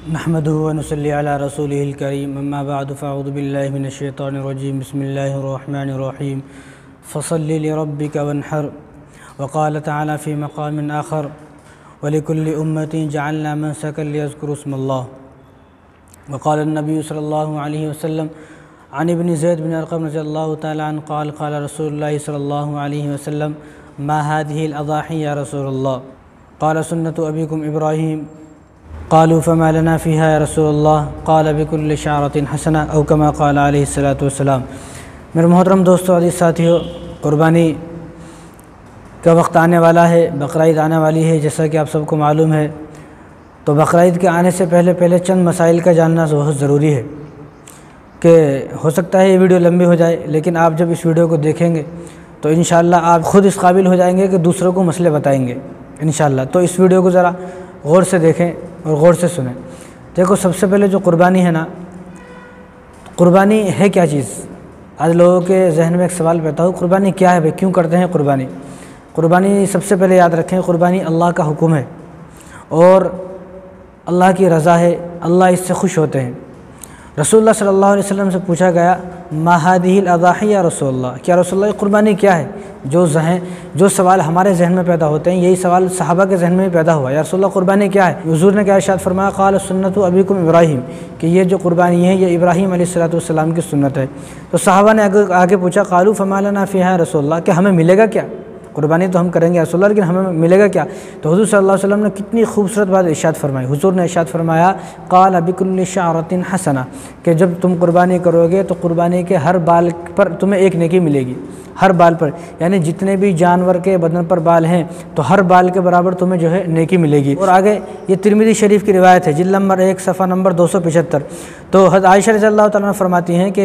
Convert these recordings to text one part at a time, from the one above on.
नहमदुहु व नुसल्ली अला रसूलिहिल करीम अम्मा बअदु फ़अऊज़ु बिल्लाहि मिनश शैतानिर रजीम बिस्मिल्लाहिर रहमानिर रहीम फ़सल्लि लिरब्बिका वन्हर व क़ाल तआला फ़ी मक़ामिन आख़र व लिकुल्लि उम्मतिन जअलना मनसकन लियज़्कुरु इस्मल्लाह व क़ाल नबी सल्लल्लाहु अलैहि वसल्लम अन इब्न ज़ैद बिन अर्क़म रज़ियल्लाहु तआला अन्हु क़ाल क़ाल रसूलुल्लाहि सल्लल्लाहु अलैहि वसल्लम मा हाज़िहिल अज़ाही या रसूलल्लाह क़ाल सुन्नतु अबीकुम इब्राहीम क़ालू फ़मा लना फ़ीहा या रसूलल्लाह क़ाल बिकुल्लि शअरतिन हसना औ कमा क़ाल अलैहिस्सलातु वस्सलाम। मेरे मोहतरम दोस्तों, अज़ीज़ साथियों, कुर्बानी का वक्त आने वाला है, बकरा ईद आने वाली है जैसा कि आप सबको मालूम है। तो बकरा ईद के आने से पहले चंद मसाइल का जानना बहुत ज़रूरी है कि हो सकता है ये वीडियो लंबी हो जाए, लेकिन आप जब इस वीडियो को देखेंगे तो इंशाअल्लाह आप ख़ुद इस काबिल हो जाएंगे कि दूसरों को मसले बताएंगे इंशाअल्लाह। तो इस वीडियो को ज़रा गौर से देखें और गौर से सुनें। देखो, सबसे पहले जो कुर्बानी है ना, कुर्बानी है क्या चीज़? आज लोगों के जहन में एक सवाल पैदा हो, कुर्बानी क्या है भाई, क्यों करते हैं कुर्बानी? कुर्बानी सबसे पहले याद रखें, कुर्बानी अल्लाह का हुक्म है और अल्लाह की रज़ा है, अल्लाह इससे खुश होते हैं। रसूलुल्लाह सल्लल्लाहु अलैहि वसल्लम से पूछा गया मा हाज़िहिल अज़ाही या रसूलल्लाह, क्या रसूलल्लाह कुर्बानी क्या है? जो सवाल हमारे जहन में पैदा होते हैं, यही सवाल सहाबा के जहन में भी पैदा हुआ, या रसूलल्लाह कुर्बानी क्या है? हुज़ूर ने क्या इरशाद फरमाया, क़ाल सुन्नतु अबीकुम इब्राहीम, कि ये जो कुर्बानी है ये इब्राहीम अलैहिस्सलातु वस्सलाम की सुन्नत है। तो सहाबा ने आगे पूछा, क़ालू फ़मा लना फ़ीहा या रसूलल्लाह, कि हमें मिलेगा क्या? कुर्बानी तो हम करेंगे या रसूलल्लाह, लेकिन हमें मिलेगा क्या? तो हुज़ूर सल्लल्लाहु अलैहि वसल्लम ने कितनी खूबसूरत बात इरशाद फरमाई। हुज़ूर ने इरशाद फरमाया, क़ाल बिकुल्लि शअरतिन हसना, कि जब तुम कुर्बानी करोगे तो कुर्बानी के हर बाल पर तुम्हें एक नेकी मिलेगी, हर बाल पर, यानी जितने भी जानवर के बदन पर बाल हैं तो हर बाल के बराबर तुम्हें जो है नेकी मिलेगी। और आगे ये तिरमिज़ी शरीफ की रिवायत है, जिल्द नंबर 1 सफ़ा नंबर 275। तो हज़रत आयशा रज़ियल्लाहु तआला फरमाती हैं कि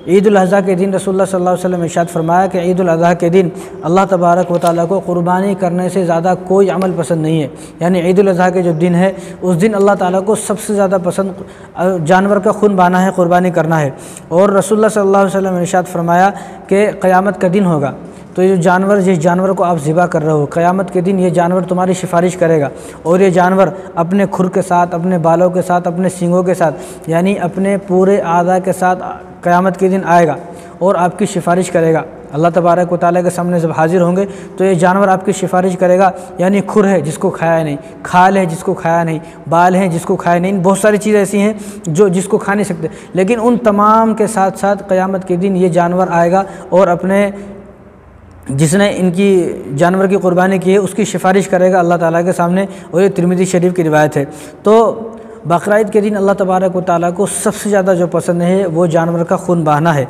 ईद उल अज़हा के दिन रसूलुल्लाह सल्लल्लाहु अलैहि वसल्लम ने इरशाद फरमाया कि ईद उल अज़हा के दिन अल्लाह तबारक व तआला को कुर्बानी करने से ज़्यादा कोई अमल पसंद नहीं है। यानी ईद उल अज़हा के जो दिन है उस दिन अल्लाह ताला को सबसे ज़्यादा पसंद जानवर का खून बहाना है, कुर्बानी करना है। और रसूलुल्लाह सल्लल्लाहु अलैहि वसल्लम ने इरशाद फरमाया कि क़यामत का दिन होगा तो ये जिस जानवर को आप ज़िबा कर रहे हो, क़यामत के दिन ये जानवर तुम्हारी सिफारिश करेगा और ये जानवर अपने खुर के साथ, अपने बालों के साथ, अपने सींगों के साथ, यानी अपने पूरे आज़ा के साथ क़यामत के दिन आएगा और आपकी सिफारिश करेगा। अल्लाह तबारक व तआला के सामने जब हाजिर होंगे तो ये जानवर आपकी सिफारिश करेगा। यानी खुर है जिसको खाया नहीं, खाल है जिसको खाया नहीं, बाल हैं जिसको खाया नहीं, बहुत सारी चीज़ें ऐसी हैं जो जिसको खा नहीं सकते, लेकिन उन तमाम के साथ साथ क़यामत के दिन ये जानवर आएगा और अपने जिसने इनकी जानवर की कुर्बानी की है उसकी सिफारिश करेगा अल्लाह ताला के सामने। और ये तिरमिज़ी शरीफ की रिवायत है। तो बकरा ईद के दिन अल्लाह तबारक व तआला को सबसे ज़्यादा जो पसंद है वो जानवर का खून बहाना है।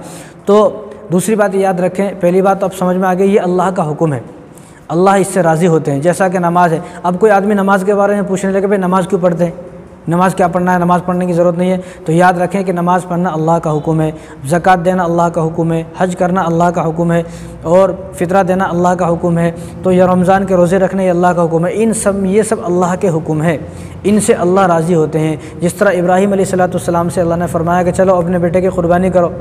तो दूसरी बात याद रखें, पहली बात तो अब समझ में आ गई, ये अल्लाह का हुक्म है, अल्लाह इससे राज़ी होते हैं। जैसा कि नमाज़ है, अब कोई आदमी नमाज़ के बारे में पूछने लगे भाई नमाज़ क्यों पढ़ते हैं, नमाज़ क्या पढ़ना है, नमाज़ पढ़ने की ज़रूरत नहीं है, तो याद रखें कि नमाज़ पढ़ना अल्लाह का हुक्म है, ज़कात देना अल्लाह का हुक्म है, हज करना अल्लाह का हुक्म है और फ़ितरा देना अल्लाह का हुक्म है। तो यह रमज़ान के रोज़े रखने अल्लाह का हुक्म है। ये सब अल्लाह के हुक्म है, इनसे अल्लाह राज़ी होते हैं। जिस तरह इब्राहीम अलैहिस्सलातु वस्सलाम से अल्लाह ने फरमाया कि चलो अपने बेटे की कुर्बानी करो,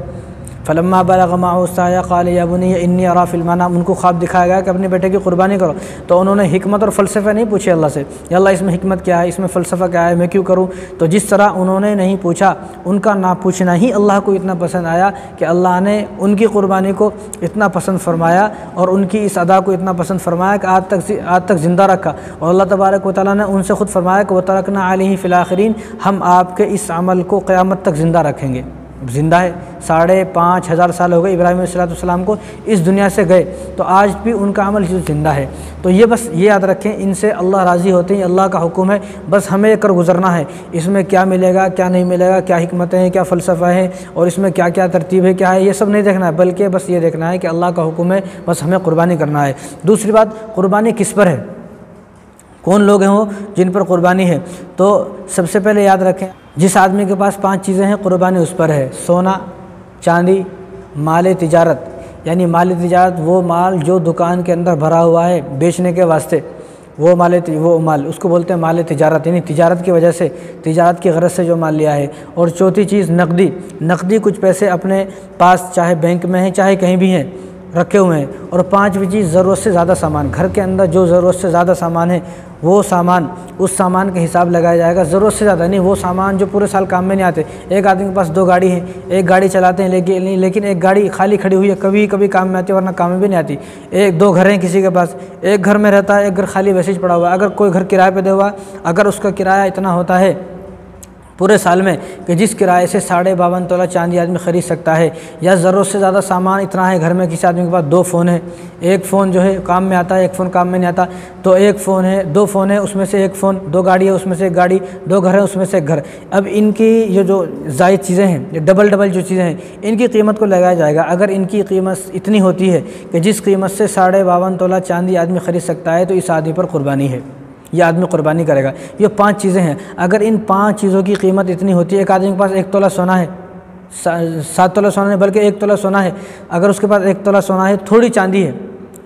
फ़लम्मा बलग़ मअहु साया क़ाल या बुनय्या इन्नी अरा फ़िल मनाम, उनको ख्वाब दिखाया गया कि अपने बेटे की कुर्बानी करो। तो उन्होंने हिकमत और फ़लसफ़ा नहीं पूछे अल्लाह से, या अल्लाह इसमें हिकमत क्या है, इसमें फ़लसफ़ा क्या है, मैं क्यों करूँ? तो जिस तरह उन्होंने नहीं पूछा, उनका ना पूछना ही अल्लाह को इतना पसंद आया कि अल्लाह ने उनकी कुर्बानी को इतना पसंद फरमाया और उनकी इस अदा को इतना पसंद फरमाया कि आज तक ज़िंदा रखा। और अल्लाह तबारक व तआला ने उनसे ख़ुद फरमाया कि व तरकना अलैहि फ़िल आख़िरीन, हम आपके इस अमल को क़यामत तक ज़िंदा रखेंगे। ज़िंदा है, 5,500 साल हो गए इब्राहीम अलैहिस्सलाम को इस दुनिया से गए, तो आज भी उनका अमल ज़िंदा है। तो ये बस ये याद रखें, इनसे अल्लाह राज़ी होते हैं, अल्लाह का हुक्म है, बस हमें कर गुज़रना है। इसमें क्या मिलेगा क्या नहीं मिलेगा, क्या हिकमतें हैं, क्या फ़लसफ़ा है और इसमें क्या क्या तरतीब है, क्या है, ये सब नहीं देखना है, बल्कि बस ये देखना है कि अल्लाह का हुक्म है, बस हमें कुर्बानी करना है। दूसरी बात, कुर्बानी किस पर है, कौन लोग हैं वो जिन पर कुर्बानी है? तो सबसे पहले याद रखें, जिस आदमी के पास 5 चीज़ें हैं कुर्बानी उस पर है। सोना, चांदी, माल तिजारत, यानी माल तिजारत वो माल जो दुकान के अंदर भरा हुआ है बेचने के वास्ते, वो माल उसको बोलते हैं माल तिजारत, यानी तिजारत की वजह से, तिजारत की गरज से जो माल लिया है। और चौथी चीज़ नकदी, कुछ पैसे अपने पास चाहे बैंक में हैं चाहे कहीं भी हैं, रखे हुए हैं, और पाँचवीं चीज़ ज़रूरत से ज़्यादा सामान। घर के अंदर जो ज़रूरत से ज़्यादा सामान है वो सामान, उस सामान का हिसाब लगाया जाएगा। ज़रूरत से ज़्यादा नहीं, वो सामान जो पूरे साल काम में नहीं आते। एक आदमी के पास 2 गाड़ी है, एक गाड़ी चलाते हैं लेकिन एक गाड़ी खाली खड़ी हुई है, कभी कभी काम में आती है वरना काम में भी नहीं आती। 1-2 घर हैं किसी के पास, एक घर में रहता है, एक घर खाली वैसे ही पड़ा हुआ है। अगर कोई घर किराए पे दे हुआ, अगर उसका किराया इतना होता है पूरे साल में कि जिस किराए से 52.5 तोला चांदी आदमी ख़रीद सकता है, या ज़रूरत से ज़्यादा सामान इतना है, घर में किसी आदमी के पास 2 फ़ोन है, एक फ़ोन जो है काम में आता है, एक फ़ोन काम में नहीं आता, तो एक फ़ोन है, 2 फ़ोन है, उसमें से एक फ़ोन, 2 गाड़ी है उसमें से एक गाड़ी, 2 घर है उसमें से एक घर। अब इनकी ये जो ज़ायद चीज़ें हैं, ये डबल जो चीज़ें हैं, इनकी कीमत को लगाया जाएगा। अगर इनकी कीमत इतनी होती है कि जिस कीमत से 52.5 तोला चांदी आदमी ख़रीद सकता है, तो इस आदमी पर कुर्बानी है, यह आदमी कुर्बानी करेगा। ये 5 चीज़ें हैं। अगर इन 5 चीज़ों की कीमत इतनी होती है, एक आदमी के पास 1 तोला सोना है, 7 तोला सोना नहीं बल्कि 1 तोला सोना है, अगर उसके पास 1 तोला सोना है, थोड़ी चांदी है,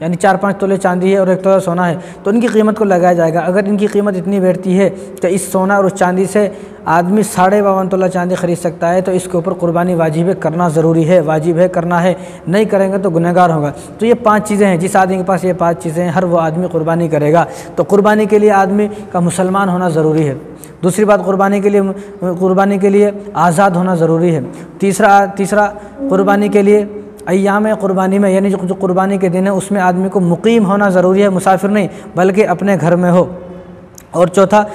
यानी 4-5 तोले चांदी है और 1 तोला सोना है, तो इनकी कीमत को लगाया जाएगा। अगर इनकी कीमत इतनी बैठती है कि इस सोना और उस चांदी से आदमी 52.5 तोला चांदी ख़रीद सकता है, तो इसके ऊपर कुर्बानी वाजिब है, करना ज़रूरी है, वाजिब है, करना है। नहीं करेंगे तो गुनहगार होगा। तो ये 5 चीज़ें हैं, जिस आदमी के पास ये 5 चीज़ें हैं, हर वो आदमी कुर्बानी करेगा। तो कुर्बानी के लिए आदमी का मुसलमान होना ज़रूरी है। दूसरी बात, कुर्बानी के लिए आज़ाद होना ज़रूरी है। तीसरा कुर्बानी के लिए अय्याम कुर्बानी में, यानी जो कुर्बानी के दिन है उसमें आदमी को मुकीम होना ज़रूरी है, मुसाफिर नहीं बल्कि अपने घर में हो। और चौथा,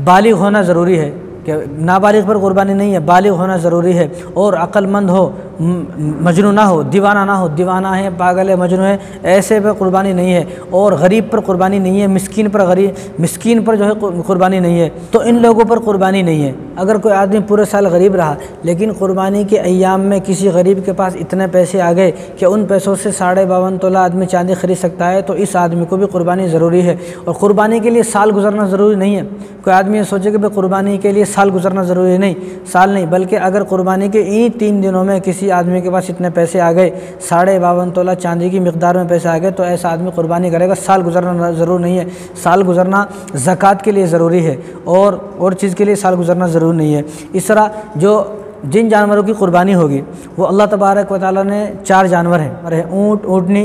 बालिग होना ज़रूरी है, कि नाबालिग पर कुर्बानी नहीं है, बालिग होना ज़रूरी है। और अक्लमंद हो, मजनू ना हो, दीवाना ना हो, दीवाना है, पागल है, मजनू है, ऐसे पर कुर्बानी नहीं है। और गरीब पर कुर्बानी नहीं है, मिस्कीन पर जो है कुर्बानी नहीं है, तो इन लोगों पर कुर्बानी नहीं है। अगर कोई आदमी पूरे साल गरीब रहा लेकिन कुर्बानी के अय्याम में किसी गरीब के पास इतने पैसे आ गए कि उन पैसों से 52.5 तोला आदमी चांदी खरीद सकता है, तो इस आदमी को भी कुर्बानी ज़रूरी है। और कुर्बानी के लिए साल गुजरना ज़रूरी नहीं है। कोई आदमी ये सोचे कि भाई कुर्बानी के लिए साल गुजरना ज़रूरी नहीं, साल नहीं, बल्कि अगर कुर्बानी के इन 3 दिनों में किसी आदमी के पास इतने पैसे आ गए, 52.5 तोला चांदी की मिकदार में पैसे आ गए, तो ऐसा आदमी कुर्बानी करेगा। साल गुजरना ज़रूरी नहीं है। साल गुजरना ज़कात के लिए ज़रूरी है, और चीज़ के लिए साल गुजरना ज़रूरी नहीं है। इस तरह जिन जानवरों की कुर्बानी होगी वो अल्लाह तबारक व तआला ने 4 जानवर हैं, ऊँट, ऊँटनी,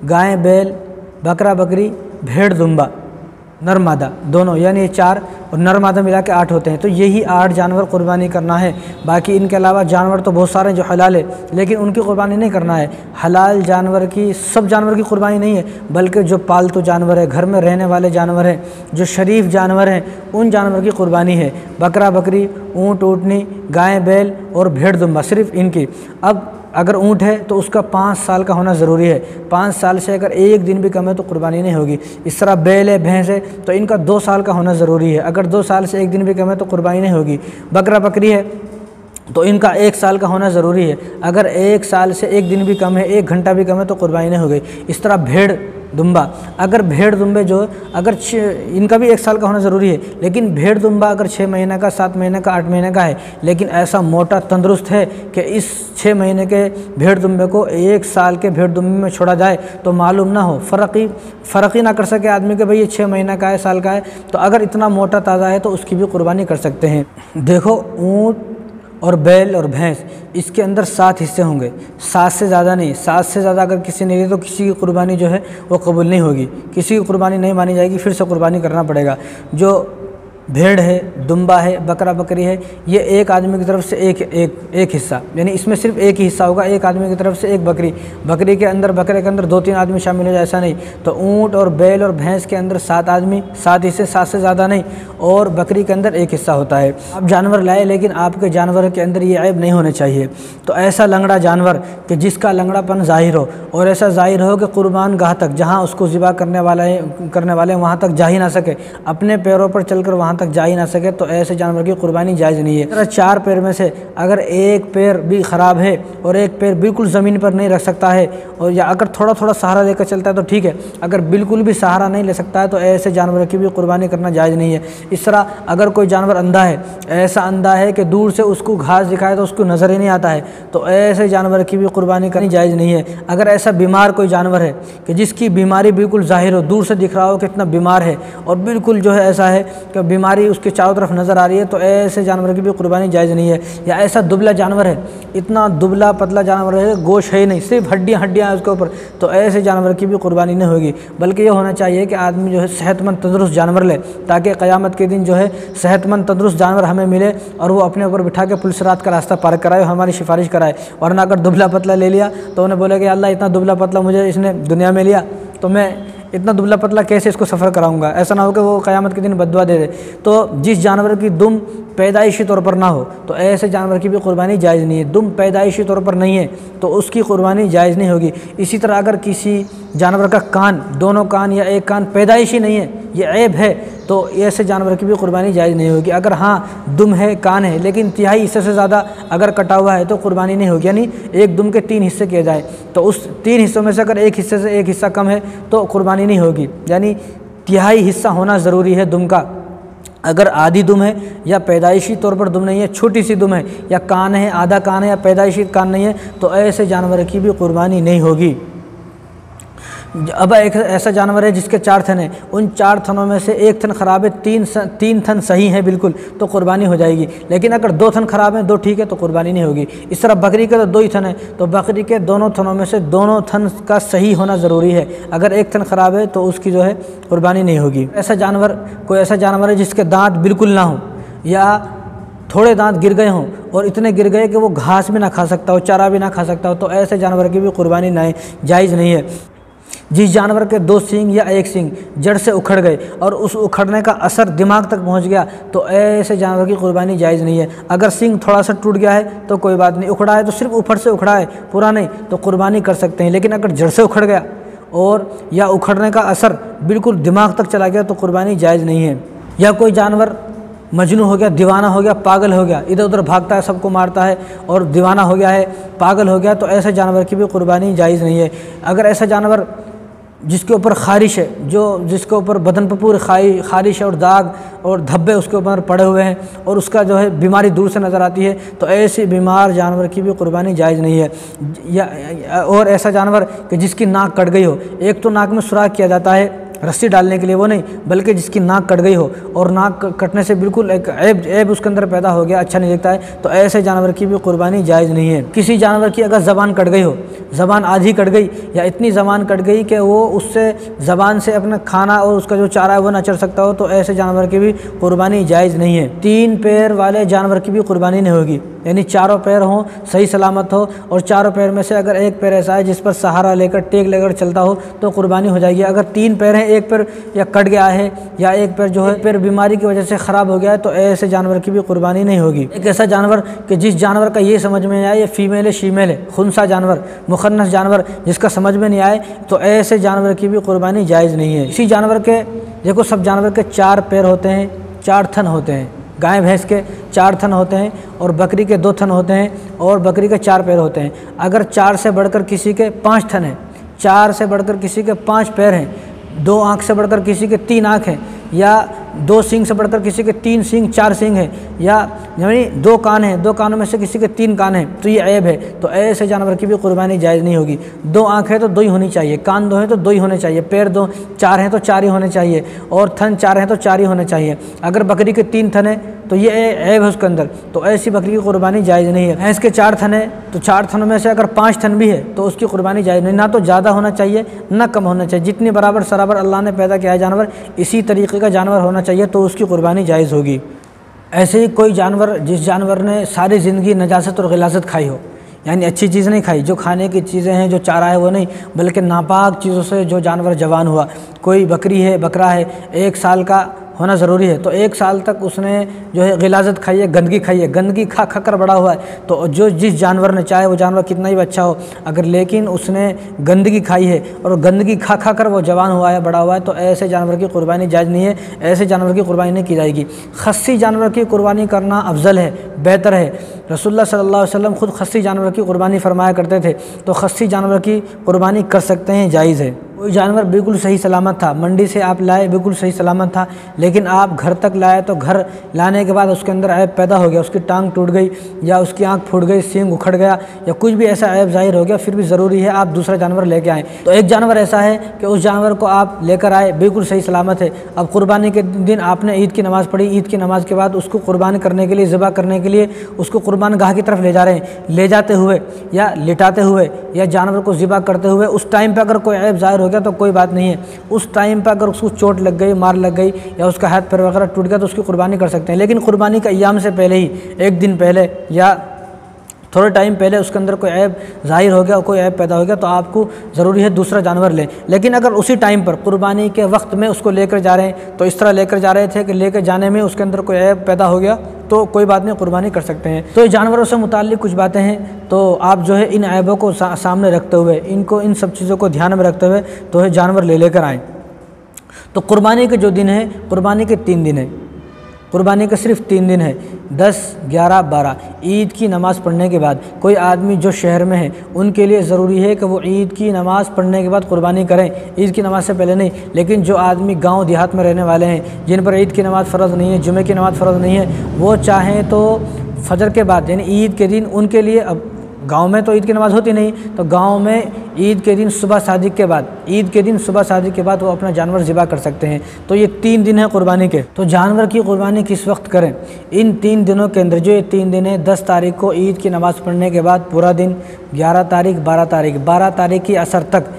गाय, बैल, बकरा, बकरी, भेड़, दुम्बा, नर मादा दोनों, यानी 4 और नर मादा मिला के 8 होते हैं। तो यही 8 जानवर कुर्बानी करना है। बाकी इनके अलावा जानवर तो बहुत सारे जो हलाल है, लेकिन उनकी कुर्बानी नहीं करना है। हलाल जानवर की, सब जानवर की कुर्बानी नहीं है, बल्कि जो पालतू जानवर है, घर में रहने वाले जानवर हैं, जो शरीफ जानवर हैं, उन जानवर की कुर्बानी है। बकरा, बकरी, ऊँट, ऊँटनी, गाय, बैल और भेड़, दुम्बा, सिर्फ इनकी। अब अगर ऊँट है तो उसका 5 साल का होना ज़रूरी है। 5 साल से अगर 1 दिन भी कम है तो कुर्बानी नहीं होगी। इस तरह बैल है, भैंस है, तो इनका 2 साल का होना ज़रूरी है। अगर 2 साल से 1 दिन भी कम है तो कुर्बानी नहीं होगी। बकरा, बकरी है तो इनका 1 साल का होना ज़रूरी है। अगर 1 साल से 1 दिन भी कम है, 1 घंटा भी कम है तो कुर्बानी नहीं होगी। इस तरह भेड़, दुम्बा, अगर भेड़ दुम्बे जो अगर इनका भी 1 साल का होना ज़रूरी है, लेकिन भेड़ दुम्बा अगर 6 महीने का, 7 महीने का, 8 महीने का है, लेकिन ऐसा मोटा तंदुरुस्त है कि इस 6 महीने के भेड़ दुम्बे को 1 साल के भेड़ दुम्बे में छोड़ा जाए तो मालूम ना हो, फ़र्क ही ना कर सके आदमी के भाई ये 6 महीना का है, साल का है, तो अगर इतना मोटा ताज़ा है तो उसकी भी कुर्बानी कर सकते हैं। देखो, ऊँट और बैल और भैंस, इसके अंदर 7 हिस्से होंगे, 7 से ज़्यादा नहीं। 7 से ज़्यादा अगर किसी ने ली तो किसी की कुर्बानी जो है वो कबूल नहीं होगी, किसी की कुर्बानी नहीं मानी जाएगी, फिर से कुर्बानी करना पड़ेगा। जो भेड़ है, दुम्बा है, बकरा, बकरी है, ये एक आदमी की तरफ से एक हिस्सा, यानी इसमें सिर्फ एक ही हिस्सा होगा, एक आदमी की तरफ से एक बकरी। बकरी के अंदर, बकरे के अंदर 2-3 आदमी शामिल हो जाए, ऐसा नहीं। तो ऊँट और बैल और भैंस के अंदर 7 आदमी, 7 हिस्से, 7 से ज़्यादा नहीं। और बकरी के अंदर 1 हिस्सा होता है। आप जानवर लाए, लेकिन आपके जानवर के अंदर ये ऐब नहीं होने चाहिए। तो ऐसा लंगड़ा जानवर कि जिसका लंगड़ापन ज़ाहिर हो, और ऐसा ज़ाहिर हो कि कुर्बान गाह तक, जहाँ उसको ज़िबा करने वाले वहाँ तक जा ही ना सके, अपने पैरों पर चलकर वहाँ तक जा ही ना सके, तो ऐसे जानवर की कुर्बानी जायज़ नहीं है। अगर 4 पैर में से अगर एक पैर भी ख़राब है और एक पैर बिल्कुल ज़मीन पर नहीं रख सकता है, और या अगर थोड़ा थोड़ा सहारा लेकर चलता है तो ठीक है, अगर बिल्कुल भी सहारा नहीं ले सकता है तो ऐसे जानवर की भी कुर्बानी करना जायज़ नहीं है। इस तरह अगर कोई जानवर अंधा है, ऐसा अंधा है कि दूर से उसको घास दिखाए तो उसको नज़र ही नहीं आता है, तो ऐसे जानवर की भी कुर्बानी करनी जायज़ नहीं है। अगर ऐसा बीमार कोई जानवर है कि जिसकी बीमारी बिल्कुल ज़ाहिर हो, दूर से दिख रहा हो कितना बीमार है, और बिल्कुल जो है ऐसा है कि बीमारी उसके चारों तरफ नज़र आ रही है तो ऐसे जानवर की भी कुर्बानी जायज़ नहीं है। या ऐसा दुबला जानवर है, इतना दुबला पतला जानवर है, गोश्त है ही नहीं, सिर्फ हड्डियाँ हैं उसके ऊपर, तो ऐसे जानवर की भी कुर्बानी नहीं होगी। बल्कि ये होना चाहिए कि आदमी जो है सेहतमंद तंदुरुस्त जानवर ले, ताकि क़यामत के दिन जो है सेहतमंद तंदुरुस्त जानवर हमें मिले और वो अपने ऊपर बिठा के पुलिस रात का रास्ता पार कराए, हमारी सिफारिश कराए। वरना अगर दुबला पतला ले लिया तो उन्हें बोले कि अल्लाह इतना दुबला पतला मुझे इसने दुनिया में लिया तो मैं इतना दुबला पतला कैसे इसको सफ़र कराऊंगा। ऐसा ना हो कि वो क़यामत के दिन बद्दुआ दे दे। तो जिस जानवर की दुम पैदाइशी तौर पर ना हो तो ऐसे जानवर की भी कुर्बानी जायज़ नहीं है। दुम पैदाइशी तौर पर नहीं है तो उसकी कुर्बानी जायज़ नहीं होगी। इसी तरह अगर किसी जानवर का कान, दोनों कान या एक कान पैदाइशी नहीं है, ये ऐब है, तो ऐसे जानवर की भी कुर्बानी जायज़ नहीं होगी। अगर हाँ दुम है, कान है, लेकिन तिहाई हिस्से से ज़्यादा अगर कटा हुआ है तो कुर्बानी नहीं होगी। यानी एक दुम के 3 हिस्से किए जाए तो उस 3 हिस्सों में से अगर एक हिस्से से एक हिस्सा कम है तो कुर्बानी नहीं होगी। यानी तिहाई हिस्सा होना ज़रूरी है दुम का। अगर आधी दुम है या पैदाइशी तौर पर दुम नहीं है, छोटी सी दुम है या कान है, आधा कान है या पैदाइशी कान नहीं है, तो ऐसे जानवर की भी कुर्बानी नहीं होगी। अब एक ऐसा जानवर है जिसके 4 थन हैं, उन 4 थनों में से एक थन ख़राब है, 3 थन सही हैं बिल्कुल, तो कुर्बानी हो जाएगी। लेकिन अगर 2 थन ख़राब हैं, 2 ठीक है, तो कुर्बानी नहीं होगी। इस तरह बकरी के तो 2 ही थन हैं, तो बकरी के दोनों थनों में से दोनों थन का सही होना ज़रूरी है। अगर एक थन ख़राब है तो उसकी जो है कुर्बानी नहीं होगी। ऐसा जानवर, कोई ऐसा जानवर है जिसके दांत बिल्कुल ना हो या थोड़े दांत गिर गए हों और इतने गिर गए कि वो घास भी ना खा सकता हो, चारा भी ना खा सकता हो, तो ऐसे जानवर की भी कुर्बानी नहीं जायज़ नहीं है। जिस जानवर के 2 सींग या 1 सींग जड़ से उखड़ गए और उस उखड़ने का असर दिमाग तक पहुंच गया तो ऐसे जानवर की कुर्बानी जायज़ नहीं है। अगर सींग थोड़ा सा टूट गया है तो कोई बात नहीं, उखड़ा है तो सिर्फ ऊपर से उखड़ा है, पूरा नहीं, तो कुर्बानी कर सकते हैं। लेकिन अगर जड़ से उखड़ गया और या उखड़ने का असर बिल्कुल दिमाग तक चला गया तो कुर्बानी जायज़ नहीं है। या कोई जानवर मजनू हो गया, दीवाना हो गया, पागल हो गया, इधर उधर भागता है, सबको मारता है और दीवाना हो गया है, पागल हो गया, तो ऐसे जानवर की भी कुर्बानी जायज़ नहीं है। अगर ऐसा जानवर जिसके ऊपर खारिश है, जिसके ऊपर बदन पर पूरी खारिश है और दाग और धब्बे उसके ऊपर पड़े हुए हैं और उसका जो है बीमारी दूर से नज़र आती है, तो ऐसे बीमार जानवर की भी कुर्बानी जायज़ नहीं है। और ऐसा जानवर कि जिसकी नाक कट गई हो, एक तो नाक में सुराख किया जाता है रस्सी डालने के लिए, वो नहीं, बल्कि जिसकी नाक कट गई हो और नाक कटने से बिल्कुल एक ऐब उसके अंदर पैदा हो गया, अच्छा नहीं दिखता है, तो ऐसे जानवर की भी कुर्बानी जायज़ नहीं है। किसी जानवर की अगर ज़बान कट गई हो, ज़बान आधी कट गई या इतनी ज़बान कट गई कि वो उससे ज़बान से अपना खाना और उसका जो चारा है वो ना चल सकता हो, तो ऐसे जानवर की भी कुर्बानी जायज़ नहीं है। 3 पैर वाले जानवर की भी कुर्बानी नहीं होगी। यानी 4 पैर हों, सही सलामत हो, और 4 पैर में से अगर एक पैर ऐसा है जिस पर सहारा लेकर टेक लेकर चलता हो तो कुर्बानी हो जाएगी। अगर 3 पैर हैं, एक पैर या कट गया है या एक पैर जो है पैर बीमारी की वजह से ख़राब हो गया है, तो ऐसे जानवर की भी कुर्बानी नहीं होगी। एक ऐसा जानवर कि जिस जानवर का ये समझ में नहीं आए ये फीमेल है शीमेल है, खुनसा जानवर, मुखन्नस जानवर, जिसका समझ में नहीं आए, तो ऐसे जानवर की भी कुर्बानी जायज़ नहीं है। इसी जानवर के देखो, सब जानवर के 4 पैर होते हैं, 4 थन होते हैं। गाय भैंस के 4 थन होते हैं और बकरी के 2 थन होते हैं और बकरी के 4 पैर होते हैं। अगर 4 से बढ़कर किसी के 5 थन हैं, 4 से बढ़कर किसी के 5 पैर हैं, 2 आँख से बढ़कर किसी के 3 आँख हैं, या 2 सींग से बढ़कर किसी के 3 सींग 4 सींग हैं, या यानी 2 कान हैं, 2 कानों में से किसी के 3 कान हैं, तो ये ऐब है, तो ऐसे जानवर की भी कुर्बानी जायज़ नहीं होगी। 2 आँख है तो 2 ही होनी चाहिए, कान 2 हैं तो 2 ही होने चाहिए, पैर 4 हैं तो 4 ही होने चाहिए, और थन 4 हैं तो 4 ही होने चाहिए। अगर बकरी के 3 थन हैं तो ये ऐब है उसके अंदर, तो ऐसी बकरी की कुर्बानी जायज़ नहीं है। भैंस के 4 थन है तो 4 थनों में से अगर 5 थन भी है तो उसकी कुर्बानी जायज़ नहीं, ना तो ज़्यादा होना चाहिए ना कम होना चाहिए। जितनी बराबर सराबर अल्लाह ने पैदा किया है जानवर, इसी तरीके का जानवर होना चाहिए तो उसकी कुर्बानी जायज़ होगी। ऐसे ही कोई जानवर, जिस जानवर ने सारी ज़िंदगी नजासत और गिलाज़त खाई हो, यानी अच्छी चीज़ नहीं खाई, जो खाने की चीज़ें हैं, जो चारा है वो नहीं, बल्कि नापाक चीज़ों से जो जानवर जवान हुआ, कोई बकरी है, बकरा है, 1 साल का होना ज़रूरी है, तो 1 साल तक उसने जो है गिलाज़त खाई है, गंदगी खाई है, गंदगी खा खा कर बड़ा हुआ है, तो जो जिस जानवर ने, चाहे वो जानवर कितना ही अच्छा हो, अगर लेकिन उसने गंदगी खाई है और गंदगी खा खा कर वो जवान हुआ है, बड़ा हुआ है, तो ऐसे जानवर की कुर्बानी जायज़ नहीं है, ऐसे जानवर की कुर्बानी नहीं की जाएगी। खस्सी जानवर की कुर्बानी करना अफजल है, बेहतर है। रसूलुल्लाह सल्लल्लाहु अलैहि वसल्लम खुद खस्सी जानवर की कुर्बानी फरमाया करते थे, तो खस्सी जानवर की कुर्बानी कर सकते हैं, जायज़ है। कोई जानवर बिल्कुल सही सलामत था, मंडी से आप लाए बिल्कुल सही सलामत था, लेकिन आप घर तक लाए तो घर लाने के बाद उसके अंदर ऐब पैदा हो गया, उसकी टांग टूट गई या उसकी आंख फूट गई, सींग उखड़ गया या कुछ भी ऐसा ऐब जाहिर हो गया, फिर भी ज़रूरी है आप दूसरा जानवर लेके आएँ। तो एक जानवर ऐसा है कि उस जानवर को आप लेकर आए, बिल्कुल सही सलामत है। अब कुर्बानी के दिन आपने ईद की नमाज़ पढ़ी, ईद की नमाज़ के बाद उसको कुर्बानी करने के लिए, ज़िबा करने के लिए उसको कुर्बान गाह की तरफ ले जा रहे हैं। ले जाते हुए या लिटाते हुए या जानवर को ज़िबा करते हुए उस टाइम पे अगर कोई ऐब ज़ाहिर हो गया तो कोई बात नहीं है। उस टाइम पे अगर उसको चोट लग गई, मार लग गई या उसका हाथ पैर वगैरह टूट गया तो उसकी कुर्बानी कर सकते हैं। लेकिन कुर्बानी का अय्याम से पहले ही, एक दिन पहले या थोड़े टाइम पहले उसके अंदर कोई ऐब ज़ाहिर हो गया, कोई ऐब पैदा हो गया तो आपको ज़रूरी है दूसरा जानवर लें। लेकिन अगर उसी टाइम पर कुर्बानी के वक्त में उसको लेकर जा रहे हैं तो इस तरह लेकर जा रहे थे कि लेकर जाने में उसके अंदर कोई ऐब पैदा हो गया तो कोई बात नहीं, कुर्बानी कर सकते हैं। तो जानवरों से मुताल्लिक़ कुछ बातें हैं, तो आप जो है इन ऐबों को सामने रखते हुए, इनको इन सब चीज़ों को ध्यान में रखते हुए तो है जानवर ले लेकर आएँ। तो कुर्बानी के जो दिन है, कुर्बानी के 3 दिन है, कुर्बानी के सिर्फ 3 दिन है, 10, 11, 12। ईद की नमाज़ पढ़ने के बाद कोई आदमी जो शहर में है उनके लिए ज़रूरी है कि वो ईद की नमाज़ पढ़ने के बाद कुर्बानी करें, ईद की नमाज़ से पहले नहीं। लेकिन जो आदमी गांव देहात में रहने वाले हैं, जिन पर ईद की नमाज़ फ़र्ज़ नहीं है, जुमे की नमाज़ फ़र्ज़ नहीं है, वो चाहें तो फजर के बाद यानी ईद के दिन उनके लिए, अब गांव में तो ईद की नमाज़ होती नहीं, तो गांव में ईद के दिन सुबह सादिक के बाद, ईद के दिन सुबह सादिक के बाद वो अपना जानवर ज़िबा कर सकते हैं। तो ये 3 दिन है कुर्बानी के। तो जानवर की कुर्बानी किस वक्त करें? इन 3 दिनों के अंदर, जो ये 3 दिन है, 10 तारीख को ईद की नमाज़ पढ़ने के बाद पूरा दिन, 11 तारीख, 12 तारीख, 12 तारीख की असर तक,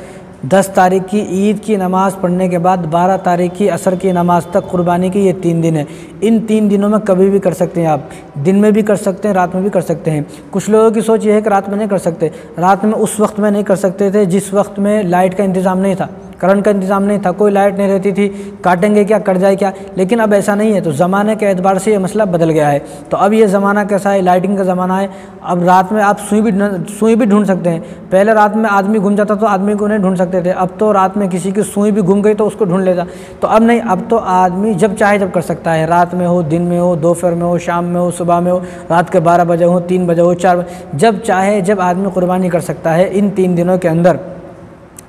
10 तारीख की ईद की नमाज़ पढ़ने के बाद 12 तारीख की असर की नमाज़ तक कुर्बानी की ये 3 दिन है। इन 3 दिनों में कभी भी कर सकते हैं आप, दिन में भी कर सकते हैं, रात में भी कर सकते हैं। कुछ लोगों की सोच ये है कि रात में नहीं कर सकते। रात में उस वक्त में नहीं कर सकते थे जिस वक्त में लाइट का इंतज़ाम नहीं था, करंट का इंतज़ाम नहीं था, कोई लाइट नहीं रहती थी, काटेंगे क्या, कट जाए क्या। लेकिन अब ऐसा नहीं है, तो ज़माने के एतबार से ये मसला बदल गया है। तो अब ये ज़माना कैसा है, लाइटिंग का ज़माना है। अब रात में आप सुई भी ढूंढ सकते हैं। पहले रात में आदमी घूम जाता तो आदमी को नहीं ढूंढ सकते थे, अब तो रात में किसी की सुई भी घूम गई तो उसको ढूंढ लेता। तो अब नहीं, अब तो आदमी जब चाहे जब कर सकता है, रात में हो, दिन में हो, दोपहर में हो, शाम में हो, सुबह में हो, रात के 12 बजे हो, 3 बजे हो, 4 बजे, जब चाहे जब आदमी कुर्बानी कर सकता है इन 3 दिनों के अंदर।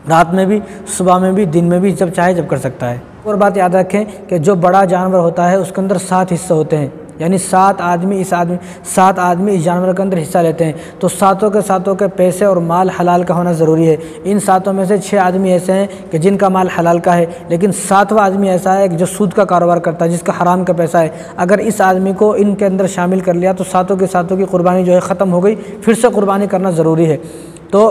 रात में भी, सुबह में भी, दिन में भी, जब चाहे जब कर सकता है। और बात याद रखें कि जो बड़ा जानवर होता है उसके अंदर 7 हिस्से होते हैं, यानी 7 आदमी इस जानवर के अंदर हिस्सा लेते हैं। तो सातों के पैसे और माल हलाल का होना ज़रूरी है। इन 7 में से 6 आदमी ऐसे हैं कि जिनका माल हलाल का है, लेकिन 7वां आदमी ऐसा है कि जो सूद का कारोबार करता है, जिसका हराम का पैसा है। अगर इस आदमी को इनके अंदर शामिल कर लिया तो सातों की कुर्बानी जो है ख़त्म हो गई, फिर से कुर्बानी करना ज़रूरी है। तो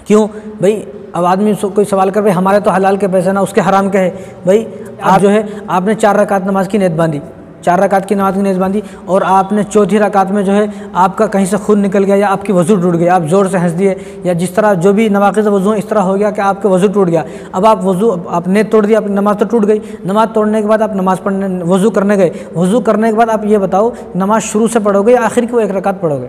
क्यों भाई, अब आदमी कोई सवाल कर, भाई हमारे तो हलाल के पैसे ना, उसके हराम के है। भाई आप जो है, आपने 4 रकात नमाज की नीयत बांधी, 4 रकात की नमाज की नीयत बांधी और आपने चौथी रकात में जो है आपका कहीं से खून निकल गया या आपकी वज़ू टूट गई, आप ज़ोर से हंस दिए या जिस तरह जो भी नवाक़िज़ वज़ू इस तरह हो गया कि आपका वज़ू टूट गया। अब आप आपने तोड़ दिया, अपनी नमाज़ तो टूट गई। नमाज़ तोड़ने के बाद आप नमाज़ पढ़ने, वज़ू करने गए, वज़ू करने के बाद आप ये बताओ नमाज़ शुरू से पढ़ोगे या आखिर की वो 1 रकात पढ़ोगे?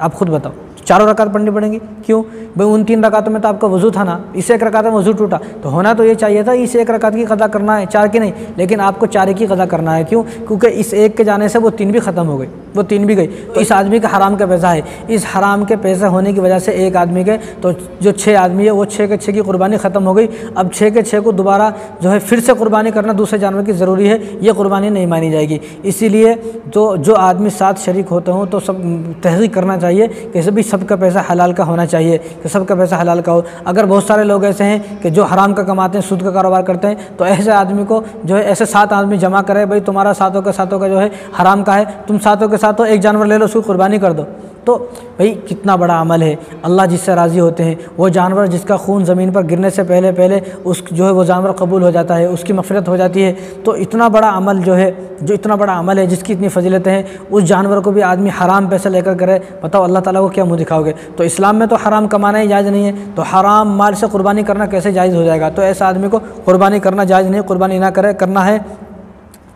आप खुद बताओ। 4 रकात पढ़नी पड़ेंगी, क्यों भाई? उन 3 रकातों में तो आपका वज़ू था ना, इस 1 रकात में वज़ू टूटा, तो होना तो ये चाहिए था इस 1 रकात की क़ज़ा करना है, 4 की नहीं, लेकिन आपको 4 की क़ज़ा करना है। क्यों? क्योंकि इस 1 के जाने से वो 3 भी ख़त्म हो गई, वो 3 भी गई। तो इस आदमी का हराम का पैसा है, इस हराम के पैसे होने की वजह से एक आदमी के, तो जो 6 आदमी है वो 6 के 6 की कुर्बानी ख़त्म हो गई। अब 6 के 6 को दोबारा जो है फिर से कुर्बानी करना दूसरे जानवर की ज़रूरी है, ये कुर्बानी नहीं मानी जाएगी। इसीलिए जो आदमी साथ शरीक होते हों तो सब तहक़ीक़ करना चाहिए कि सभी सबका पैसा हलाल का होना चाहिए, कि सबका पैसा हलाल का हो। अगर बहुत सारे लोग ऐसे हैं कि जो हराम का कमाते हैं, सूद का कारोबार करते हैं, तो ऐसे आदमी को जो है ऐसे 7 आदमी जमा करे, भाई तुम्हारा सातों का जो है हराम का है, तुम सातों के सातों एक जानवर ले लो, उसकी कुर्बानी कर दो। तो भाई कितना बड़ा अमल है, अल्लाह जिससे राज़ी होते हैं, वो जानवर जिसका खून ज़मीन पर गिरने से पहले उस जो है वो जानवर कबूल हो जाता है, उसकी मग़फ़िरत हो जाती है। तो इतना बड़ा अमल जो है, इतना बड़ा अमल है जिसकी इतनी फजीलतें हैं, उस जानवर को भी आदमी हराम पैसे लेकर करे, बताओ अल्लाह ताला को क्या मुँह दिखाओगे? तो इस्लाम में तो हराम कमाना ही जायज़ नहीं है, तो हराम माल से कुर्बानी करना कैसे जायज़ हो जाएगा? तो ऐसा आदमी को कुर्बानी करना जायज़ नहीं, कुर्बानी ना करे, करना है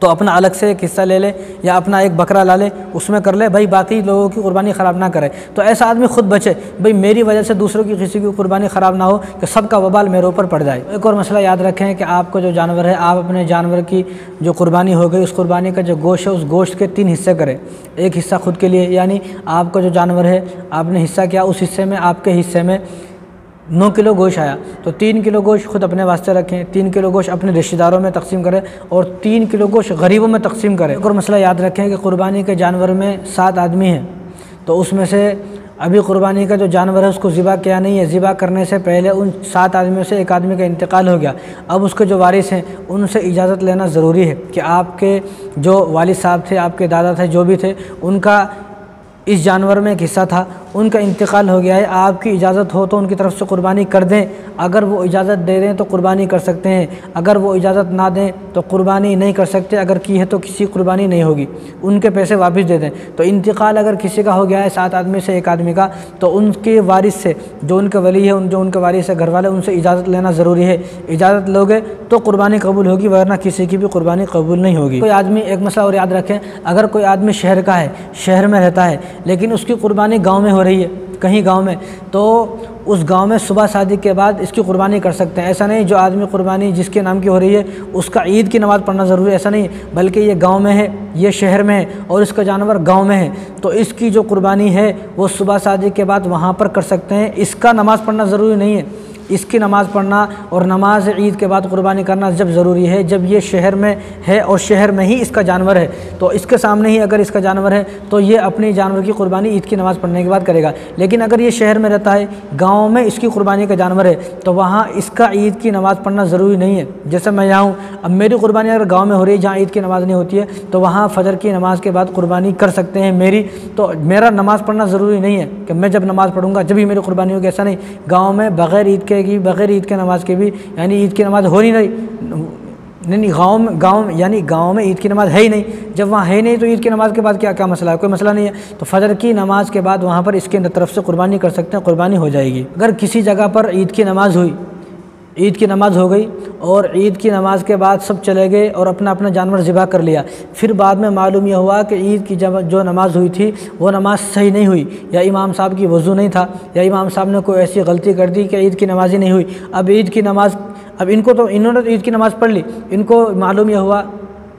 तो अपना अलग से एक हिस्सा ले ले या अपना एक बकरा ला ले, उसमें कर ले, भाई बाकी लोगों की कुर्बानी ख़राब ना करे। तो ऐसा आदमी खुद बचे, भाई मेरी वजह से दूसरों की किसी की कुर्बानी ख़राब ना हो, कि सबका वबाल मेरे ऊपर पड़ जाए। एक और मसला याद रखें कि आपको जो जानवर है, आप अपने जानवर की जो कुर्बानी हो गई, उस कुर्बानी का जो गोश्त है, उस गोश्त के 3 हिस्से करें। एक हिस्सा खुद के लिए, यानी आपका जो जानवर है आपने हिस्सा किया, उस हिस्से में, आपके हिस्से में 9 किलो गोश्त आया तो 3 किलो गोश्त खुद अपने वास्ते रखें, 3 किलो गोश्त अपने रिश्तेदारों में तकसीम करें और 3 किलो गोश्त गरीबों में तकसीम करें। और मसला याद रखें कि क़ुरबानी के जानवर में 7 आदमी हैं, तो उसमें से अभी क़ुरबानी का जो जानवर है उसको ज़िबा किया नहीं है। ज़िबा करने से पहले उन 7 आदमियों से एक आदमी का इंतकाल हो गया। अब उसके जो वारिस हैं उनसे इजाज़त लेना ज़रूरी है कि आपके जो वालिद साहब थे, आपके दादा थे, जो भी थे, उनका इस जानवर में एक हिस्सा था, उनका इंतकाल हो गया है, आपकी इजाज़त हो तो उनकी तरफ से क़ुरबानी कर दें। अगर वो इजाज़त दे दें तो क़ुरबानी कर सकते हैं, अगर वो इजाज़त ना दें तो क़ुरबानी नहीं कर सकते। अगर की है तो किसी क़ुरबानी नहीं होगी, उनके पैसे वापस दे दें। तो इंतकाल अगर किसी का हो गया है 7 आदमी से एक आदमी का, तो उनके वारिस से, जो उनके वली है, जो उनके वारिस है, घर वाले, उनसे इजाज़त लेना ज़रूरी है। इजाज़त लोगे तो क़ुरबानी कबूल होगी, वरना किसी की भी क़ुरबानी कबूल नहीं होगी। कोई आदमी, एक मसला और याद रखें, अगर कोई आदमी शहर का है, शहर में रहता है, लेकिन उसकी क़ुरबानी गाँव में हो रही है, कहीं गांव में, तो उस गांव में सुबह शादी के बाद इसकी क़ुरबानी कर सकते हैं। ऐसा नहीं जो आदमी क़ुरबानी जिसके नाम की हो रही है उसका ईद की नमाज़ पढ़ना ज़रूरी है, ऐसा नहीं, बल्कि ये गांव में है, ये शहर में है और इसका जानवर गांव में है, तो इसकी जो क़ुरबानी है वो सुबह शादी के बाद वहाँ पर कर सकते हैं। इसका नमाज़ पढ़ना ज़रूरी नहीं है, इसकी नमाज़ पढ़ना और नमाज ईद के बाद क़ुरबानी करना जब ज़रूरी है जब ये शहर में है और शहर में ही इसका जानवर है, तो इसके सामने ही अगर इसका जानवर है तो ये अपने जानवर की क़ुरबानी ईद की नमाज़ पढ़ने के बाद करेगा। लेकिन अगर ये शहर में रहता है, गाँव में इसकी क़ुरबानी का जानवर है, तो वहाँ इसका ईद की नमाज़ पढ़ना ज़रूरी नहीं है। जैसे मैं यहाँ हूँ, अब मेरी क़ुरबानी अगर गाँव में हो रही है जहाँ ईद की नमाज़ नहीं होती है, तो वहाँ फ़जर की नमाज़ के बाद क़ुरबानी कर सकते हैं मेरी, तो मेरा नमाज़ पढ़ना ज़रूरी नहीं है कि मैं जब नमाज़ पढ़ूँगा जब ही मेरी क़ुरबानी होगी, ऐसा नहीं। गाँव में बग़ैर ईद के, बग़ैर ईद के नमाज के भी, यानी ईद की नमाज़ हो नहीं, गाँव यानी गाँव में ईद की नमाज़ है ही नहीं। जब वहाँ है नहीं तो ईद की नमाज़ के बाद क्या मसला है, कोई मसला नहीं है। तो फजर की नमाज़ के बाद वहाँ पर इसके तरफ से क़ुरबानी कर सकते हैं, क़ुरबानी हो जाएगी। अगर किसी जगह पर ईद की नमाज़ हुई, ईद की नमाज़ हो गई और ईद की नमाज़ के बाद सब चले गए और अपना अपना जानवर ज़िबा कर लिया, फिर बाद में मालूम यह हुआ कि ईद की जो नमाज़ हुई थी वो नमाज़ सही नहीं हुई, या इमाम साहब की वज़ू नहीं था, या इमाम साहब ने कोई ऐसी गलती कर दी कि ईद की नमाज़ ही नहीं हुई। अब ईद की नमाज़, अब इन्होंने तो ईद की नमाज़ पढ़ ली, इनको मालूम यह हुआ,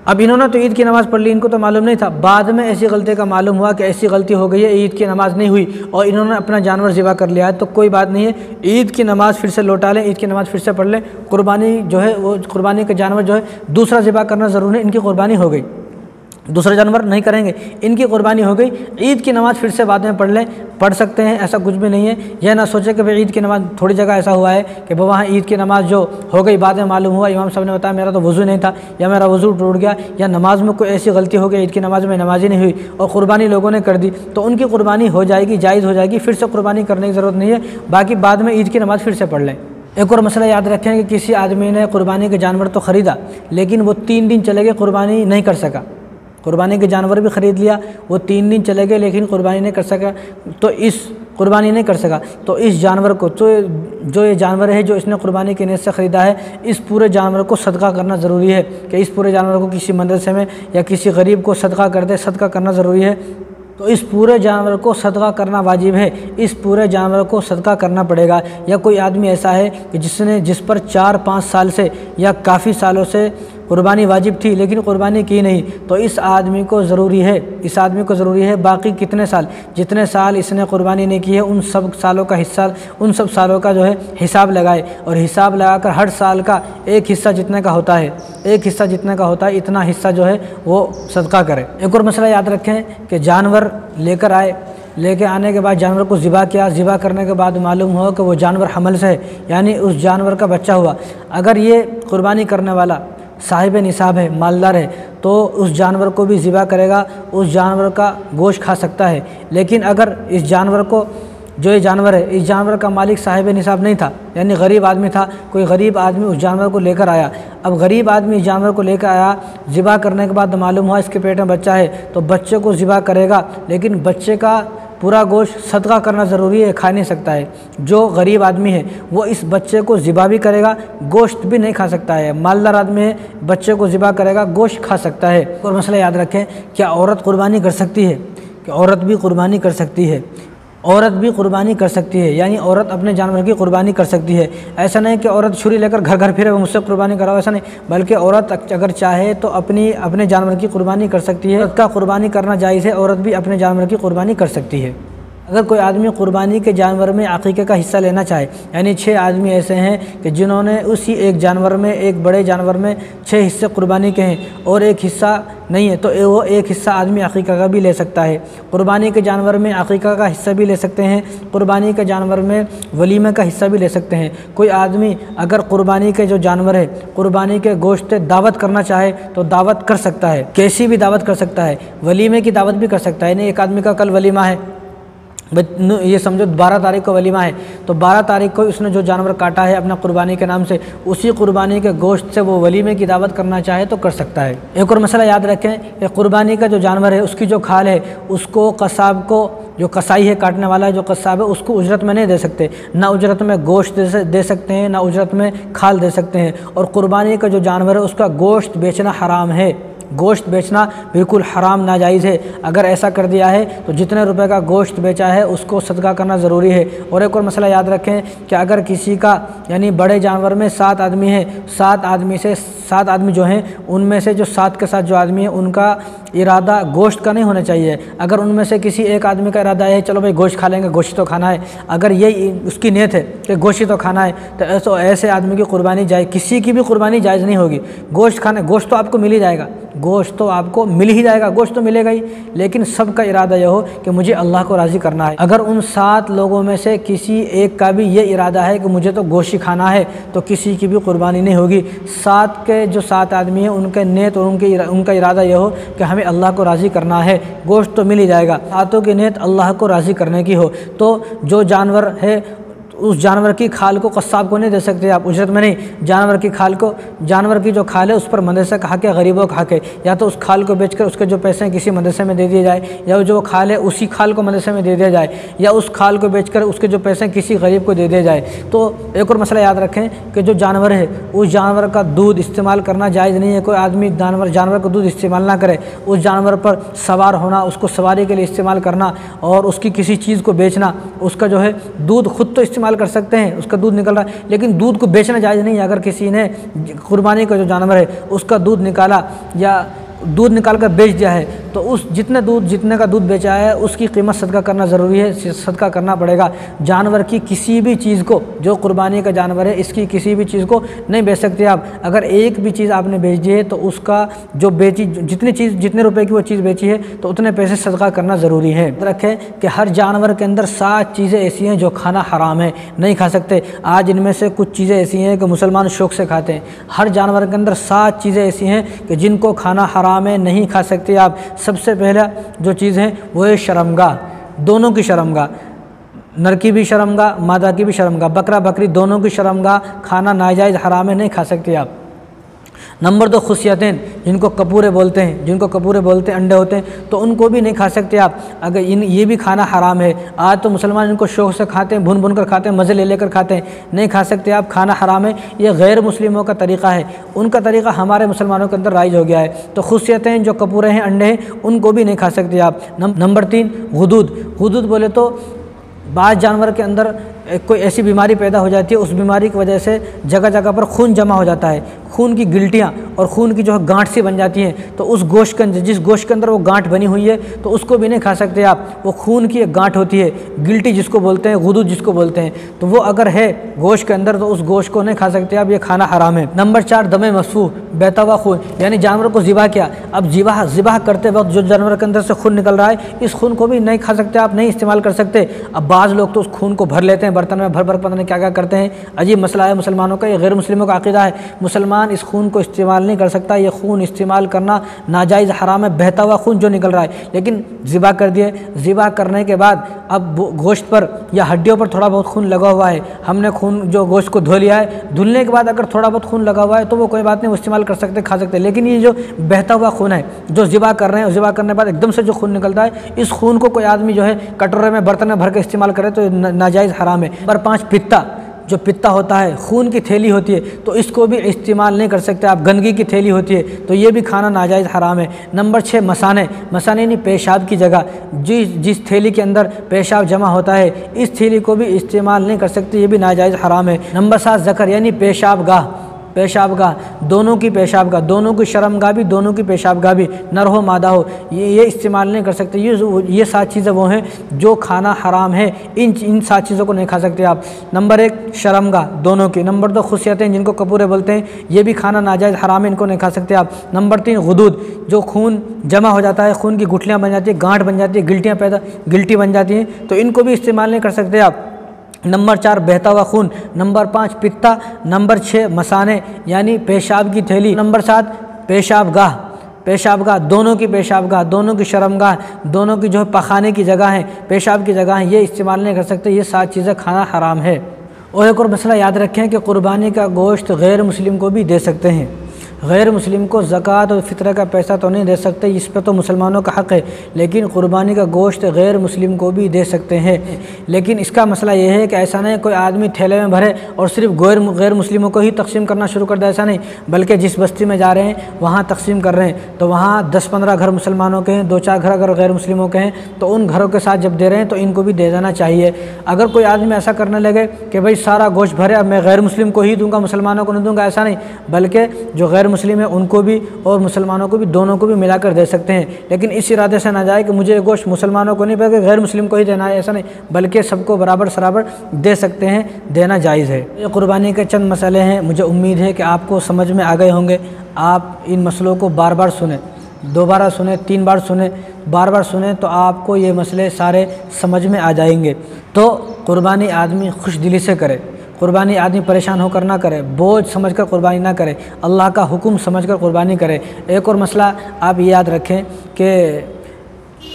अब इन्होंने तो ईद की नमाज़ पढ़ ली, इनको तो मालूम नहीं था, बाद में ऐसी गलती का मालूम हुआ कि ऐसी गलती हो गई है, ईद की नमाज़ नहीं हुई और इन्होंने अपना जानवर ज़िबा कर लिया है, तो कोई बात नहीं है, ईद की नमाज़ फिर से लौटा लें, ईद की नमाज़ फिर से पढ़ लें। क़ुरबानी जो है वो, क़ुरबानी का जानवर जो है दूसरा ज़िबा करना ज़रूरी है, इनकी क़ुरबानी हो गई, दूसरा जानवर नहीं करेंगे, इनकी क़ुरबानी हो गई। ईद की नमाज़ फिर से बाद में पढ़ लें, पढ़ सकते हैं, ऐसा कुछ भी नहीं है। यह ना सोचे कि भाई ईद की नमाज़, थोड़ी जगह ऐसा हुआ है कि वहाँ ईद की नमाज़ जो हो गई बाद में मालूम हुआ, इमाम साहब ने बताया मेरा तो वज़ू नहीं था, या मेरा वज़ू टूट गया, या नमाज़ में कोई ऐसी गलती हो गई, ईद की नमाज़ में नमाज ही नहीं हुई और क़ुरबानी लोगों ने कर दी, तो उनकी क़ुरबानी हो जाएगी, जायज़ हो जाएगी, फिर से क़ुरबानी करने की ज़रूरत नहीं है, बाकी बाद में ईद की नमाज़ फिर से पढ़ लें। एक और मसला याद रखें कि किसी आदमी ने क़ुरबानी के जानवर तो ख़रीदा, लेकिन वो 3 दिन चले गए, क़ुरबानी नहीं कर सका, क़ुरबानी के जानवर भी ख़रीद लिया, वो 3 दिन चले गए लेकिन क़ुरबानी नहीं कर सका, तो इस क़ुरबानी नहीं कर सका, तो इस जानवर को, तो जो ये जानवर है जो इसने क़ुरबानी की नीयत से ख़रीदा है, इस पूरे जानवर को सदका करना ज़रूरी है कि इस पूरे जानवर को किसी मदरसे में या किसी गरीब को सदका कर दे, सदका करना ज़रूरी है। तो इस पूरे जानवर को सदका करना वाजिब है, इस पूरे जानवर को सदका करना पड़ेगा। या कोई आदमी ऐसा है कि जिस पर 4-5 साल से या काफ़ी सालों से क़ुरबानी वाजिब थी लेकिन क़ुरबानी की नहीं, तो इस आदमी को ज़रूरी है बाकी कितने साल, जितने साल इसने क़ुरबानी नहीं की है उन सब सालों का हिस्सा, उन सब सालों का जो है हिसाब लगाए, और हिसाब लगाकर हर साल का एक हिस्सा जितने का होता है, इतना हिस्सा जो है वो सदका करे। एक और मसला याद रखें कि जानवर लेके आने के बाद जानवर को ज़िबा किया, ज़िबा करने के बाद मालूम हुआ कि वो जानवर हमल से है, यानी उस जानवर का बच्चा हुआ। अगर ये क़ुरबानी करने वाला साहिब निसाब है, मालदार है, तो उस जानवर को भी ज़िबा करेगा, उस जानवर का गोश्त खा सकता है। लेकिन अगर इस जानवर को, जो ये जानवर है, इस जानवर का मालिक साहिब निसाब नहीं था, यानी गरीब आदमी था, कोई गरीब आदमी उस जानवर को लेकर आया, अब गरीब आदमी इस जानवर को लेकर आया, ज़िबा करने के बाद मालूम हुआ इसके पेट में बच्चा है, तो बच्चे को ज़िबा करेगा, लेकिन बच्चे का पूरा गोश्त सदका करना ज़रूरी है, खा नहीं सकता है। जो गरीब आदमी है वो इस बच्चे को ज़िबा भी करेगा, गोश्त भी नहीं खा सकता है। मालदार आदमी है, बच्चे को ज़िबा करेगा, गोश्त खा सकता है। और मसला याद रखें, क्या औरत क़ुरबानी कर सकती है? कि औरत भी क़ुरबानी कर सकती है, औरत भी क़ुरबानी कर सकती है, यानी औरत अपने जानवर की क़ुरबानी कर सकती है। ऐसा नहीं कि औरत छुरी लेकर घर घर फिरे मुझसे क़ुरबानी कराओ, ऐसा नहीं, बल्कि औरत अगर चाहे तो अपने जानवर की क़ुरबानी कर सकती है। औरत का क़ुरबानी करना जायज़ है, औरत भी अपने जानवर की क़ुरबानी कर सकती है। अगर कोई आदमी क़ुरबानी के जानवर में अक़ीक़ा का हिस्सा लेना चाहे, यानी 6 आदमी ऐसे हैं कि जिन्होंने उसी एक जानवर में, एक बड़े जानवर में 6 हिस्से क़ुरबानी के हैं और एक हिस्सा नहीं है, तो वो एक हिस्सा आदमी अक़ीक़ा का भी ले सकता है। क़ुरबानी के जानवर में अक़ीक़ा का हिस्सा भी ले सकते हैं, क़ुरबानी के जानवर में वलीमे का हिस्सा भी ले सकते हैं। कोई आदमी अगर क़ुरबानी के जो जानवर है, क़ुरबानी के गोश्त दावत करना चाहे तो दावत कर सकता है, कैसी भी दावत कर सकता है, वलीमे की दावत भी कर सकता है। नहीं, एक आदमी का कल वलीमा है, ये समझो 12 तारीख को वलीमा है, तो 12 तारीख को उसने जो जानवर काटा है अपना क़ुरबानी के नाम से, उसी क़ुरबानी के गोश्त से वो वलीमे की दावत करना चाहे तो कर सकता है। एक और मसला याद रखें कि क़ुरबानी का जो जानवर है उसकी जो खाल है उसको कसाब को, जो कसाई है काटने वाला है, जो कसाब है, उसको उजरत में नहीं दे सकते, ना उजरत में गोश्त दे सकते हैं, ना उजरत में खाल दे सकते हैं। और क़ुरबानी का जो जानवर है उसका गोश्त बेचना हराम है, गोश्त बेचना बिल्कुल हराम नाजायज़ है। अगर ऐसा कर दिया है तो जितने रुपए का गोश्त बेचा है उसको सदका करना ज़रूरी है। और एक और मसला याद रखें कि अगर किसी का, यानी बड़े जानवर में 7 आदमी हैं, 7 आदमी जो हैं उनमें से जो 7 के साथ जो आदमी है उनका इरादा गोश्त का नहीं होना चाहिए। अगर उनमें से किसी एक आदमी का इरादा है चलो भाई गोश्त खा लेंगे, गोश्त तो खाना है, अगर ये उसकी नीयत है कि गोश्त तो खाना है, तो ऐसे आदमी की क़ुरबानी जायज़, किसी की भी क़ुरबानी जायज़ नहीं होगी। गोश्त खाना, गोश्त तो आपको मिल ही जाएगा, गोश्त तो आपको मिल ही जाएगा, गोश्त तो मिलेगा ही, लेकिन सबका इरादा यह हो कि मुझे अल्लाह को राज़ी करना है। अगर उन 7 लोगों में से किसी एक का भी ये इरादा है कि मुझे तो गोश्त ही खाना है, तो किसी की भी क़ुरबानी नहीं होगी। 7 के जो 7 आदमी हैं उनके नीयत और उनका इरादा यह हो कि हमें अल्लाह को राज़ी करना है, गोश्त तो मिल ही जाएगा। 7 की नीयत अल्लाह को राज़ी करने की हो, तो जो जानवर है उस जानवर की खाल को कस्साब को नहीं दे सकते आप, उजरत में नहीं। जानवर की खाल को, जानवर की जो खाल है उस पर मदरसे का हक़ है, गरीबों का हक़ है, या तो उस खाल को बेचकर उसके जो पैसे हैं किसी मदरसे में दे दिए जाए, या जो खाल है उसी खाल को मदरसे में दे दिया जाए, या उस खाल को बेचकर उसके जो पैसे हैं किसी गरीब को दे दिए जाए। तो एक और मसला याद रखें कि जो जानवर है उस जानवर का दूध इस्तेमाल करना जायज़ नहीं है। कोई आदमी जानवर का दूध इस्तेमाल ना करे, उस जानवर पर सवार होना, उसको सवारी के लिए इस्तेमाल करना और उसकी किसी चीज़ को बेचना, उसका जो है दूध खुद तो इस्तेमाल कर सकते हैं, उसका दूध निकल रहा है, लेकिन दूध को बेचना जायज़ नहीं है। अगर किसी ने क़ुरबानी का जो जानवर है उसका दूध निकाला या दूध निकाल कर बेच दिया है, तो उस जितने का दूध बेचा है उसकी कीमत सदका करना ज़रूरी है, सदका करना पड़ेगा। जानवर की किसी भी चीज़ को, जो क़ुरबानी का जानवर है इसकी किसी भी चीज़ को नहीं बेच सकते आप। अगर एक भी चीज़ आपने बेच दी है तो उसका जो जितने रुपए की वो चीज़ बेची है तो उतने पैसे सदका करना ज़रूरी है। रखें कि हर जानवर के अंदर 7 चीज़ें ऐसी हैं जो खाना हराम है, नहीं खा सकते। आज इनमें से कुछ चीज़ें ऐसी हैं कि मुसलमान शौक़ से खाते हैं। हर जानवर के अंदर 7 चीज़ें ऐसी हैं कि जिनको खाना हराम है, नहीं खा सकते आप। सबसे पहला जो चीज़ है वो है शर्मगाह, दोनों की शर्मगाह, नर की भी शर्मगाह, मादा की भी शर्मगाह, बकरा बकरी दोनों की शर्मगाह खाना नाजायज़ हराम है, नहीं खा सकते आप। नंबर 2 खुशियतें, जिनको कपूरे बोलते हैं, अंडे होते हैं, तो उनको भी नहीं खा सकते आप। अगर ये भी खाना हराम है। आज तो मुसलमान इनको शौक़ से खाते हैं, भुन कर खाते हैं, मज़े ले लेकर खाते हैं, नहीं खा सकते आप, खाना हराम है। ये गैर मुस्लिमों का तरीक़ा है, उनका तरीक़ा हमारे मुसलमानों के अंदर राइज हो गया है। तो खुशियतें जो कपूरे हैं, अंडे हैं, उनको भी नहीं खा सकते आप। नंबर 3 गुदूद बोले तो बाज़ जानवर के अंदर कोई ऐसी बीमारी पैदा हो जाती है, उस बीमारी की वजह से जगह जगह पर खून जमा हो जाता है, खून की गिल्टियाँ और खून की जो है गांठ सी बन जाती हैं। तो उस गोश्त के अंदर, जिस गोश्त के अंदर वो गांठ बनी हुई है, तो उसको भी नहीं खा सकते आप। वो खून की एक गांठ होती है, गिल्टी जिसको बोलते हैं, गुदूद जिसको बोलते हैं, तो वो अगर है गोश्त के अंदर तो उस गोश्त को नहीं खा सकते आप, ये खाना हराम है। नंबर 4 दमे मसफूह, बहता हुआ खून, यानी जानवर को ज़िबा किया, अब ज़िबा करते वक्त जो जानवर के अंदर से खून निकल रहा है, इस खून को भी नहीं खा सकते आप, नहीं इस्तेमाल कर सकते। अब बाज़ लोग तो उस खून को भर लेते हैं बर्तन में, भर पता नहीं क्या क्या करते हैं। अजीब मसला है मुसलमानों का, ये गैर मुस्लिमों का अक़ीदा है। मुसलमान इस खून को इस्तेमाल नहीं कर सकता, ये खून इस्तेमाल करना नाजायज़ हराम है, बहता हुआ खून जो निकल रहा है। लेकिन ज़िबा कर दिए, ज़िबा करने के बाद अब गोश्त पर या हड्डियों पर थोड़ा बहुत खून लगा हुआ है, हमने खून जो गोश्त को धो लिया है, धुलने के बाद अगर थोड़ा बहुत खून लगा हुआ है तो वो कोई बात नहीं, वो इस्तेमाल कर सकते, खा सकते। लेकिन ये जो बहता हुआ खून है, जो ज़िबा कर रहे हैं, ज़िबा करने के बाद एकदम से जो खून निकलता है, इस खून को कोई आदमी जो है कटोरे में, बर्तन में भर के इस्तेमाल करे तो नाजायज़ हराम है। नंबर 5 पित्ता, जो पित्ता होता है, खून की थैली होती है, तो इसको भी इस्तेमाल नहीं कर सकते आप। गंदगी की थैली होती है, तो ये भी खाना नाजायज़ हराम है। नंबर 6 मसाने यानी पेशाब की जगह, जिस थैली के अंदर पेशाब जमा होता है, इस थैली को भी इस्तेमाल नहीं कर सकते, ये भी नाजायज़ हराम है। नंबर 7 ज़कर यानी पेशाब गाह, पेशाबगाह, दोनों की पेशाबगाह, दोनों की शर्मगाह भी, दोनों की पेशाबगाह भी, नर हो मादा हो, ये इस्तेमाल नहीं कर सकते। ये 7 चीज़ें वो हैं जो खाना हराम है। इन 7 चीज़ों को नहीं खा सकते आप। नंबर 1 शर्मगाह दोनों की। नंबर 2 खुशियतें जिनको कपूरे बोलते हैं, ये भी खाना नाजायज़ हराम है, इनको नहीं खा सकते आप। नंबर 3 गुदूद, जो खून जमा हो जाता है, खून की गुठलियाँ बन जाती है, गांठ बन जाती है, गिल्टी बन जाती हैं, तो इनको भी इस्तेमाल नहीं कर सकते आप। नंबर 4 बहता हुआ खून। नंबर 5 पित्ता। नंबर 6 मसाने यानी पेशाब की थैली। नंबर 7 पेशाबगाह, दोनों की पेशाबगाह, दोनों की शर्मगाह, दोनों की जो है पखाने की जगह है, पेशाब की जगह है, ये इस्तेमाल नहीं कर सकते। ये 7 चीज़ें खाना हराम है। और एक और मसला याद रखें कि कुर्बानी का गोश्त गैर मुस्लिम को भी दे सकते हैं। गैर मुस्लिम को ज़कात और फ़ितरा का पैसा तो नहीं दे सकते, इस पर तो मुसलमानों का हक़ है, लेकिन कुर्बानी का गोश्त गैर मुस्लिम को भी दे सकते हैं। लेकिन इसका मसला ये है कि ऐसा नहीं कोई आदमी थैले में भरे और सिर्फ गैर मुस्लिमों को ही तकसीम करना शुरू कर दे, ऐसा नहीं, बल्कि जिस बस्ती में जा रहे हैं वहाँ तकसीम कर रहे हैं, तो वहाँ 10-15 घर मुसलमानों के हैं, 2-4 घर अगर गैर मुस्लिमों के हैं, तो उन घरों के साथ जब दे रहे हैं तो इनको भी दे देना चाहिए। अगर कोई आदमी ऐसा करने लगे कि भाई सारा गोश्त भरे, अब मैं गैर मुस्लिम को ही दूँगा, मुसलमानों को नहीं दूँगा, ऐसा नहीं, बल्कि जो गैर मुस्लिम है उनको भी और मुसलमानों को भी, दोनों को भी मिलाकर दे सकते हैं। लेकिन इस इरादे से ना जाए कि मुझे गोश्त मुसलमानों को नहीं बल्कि गैर मुस्लिम को ही देना है, ऐसा नहीं, बल्कि सबको बराबर सराबर दे सकते हैं, देना जायज़ है। ये कुर्बानी के चंद मसले हैं, मुझे उम्मीद है कि आपको समझ में आ गए होंगे। आप इन मसलों को बार बार सुने, 2 बार सुने, 3 बार सुने, बार बार सुने, तो आपको ये मसले सारे समझ में आ जाएंगे। तो कुर्बानी आदमी खुश दिली से करे, कुर्बानी आदमी परेशान होकर ना करे, बोझ समझकर कुर्बानी ना करे, अल्लाह का हुक्म समझकर कुर्बानी करे। एक और मसला आप याद रखें कि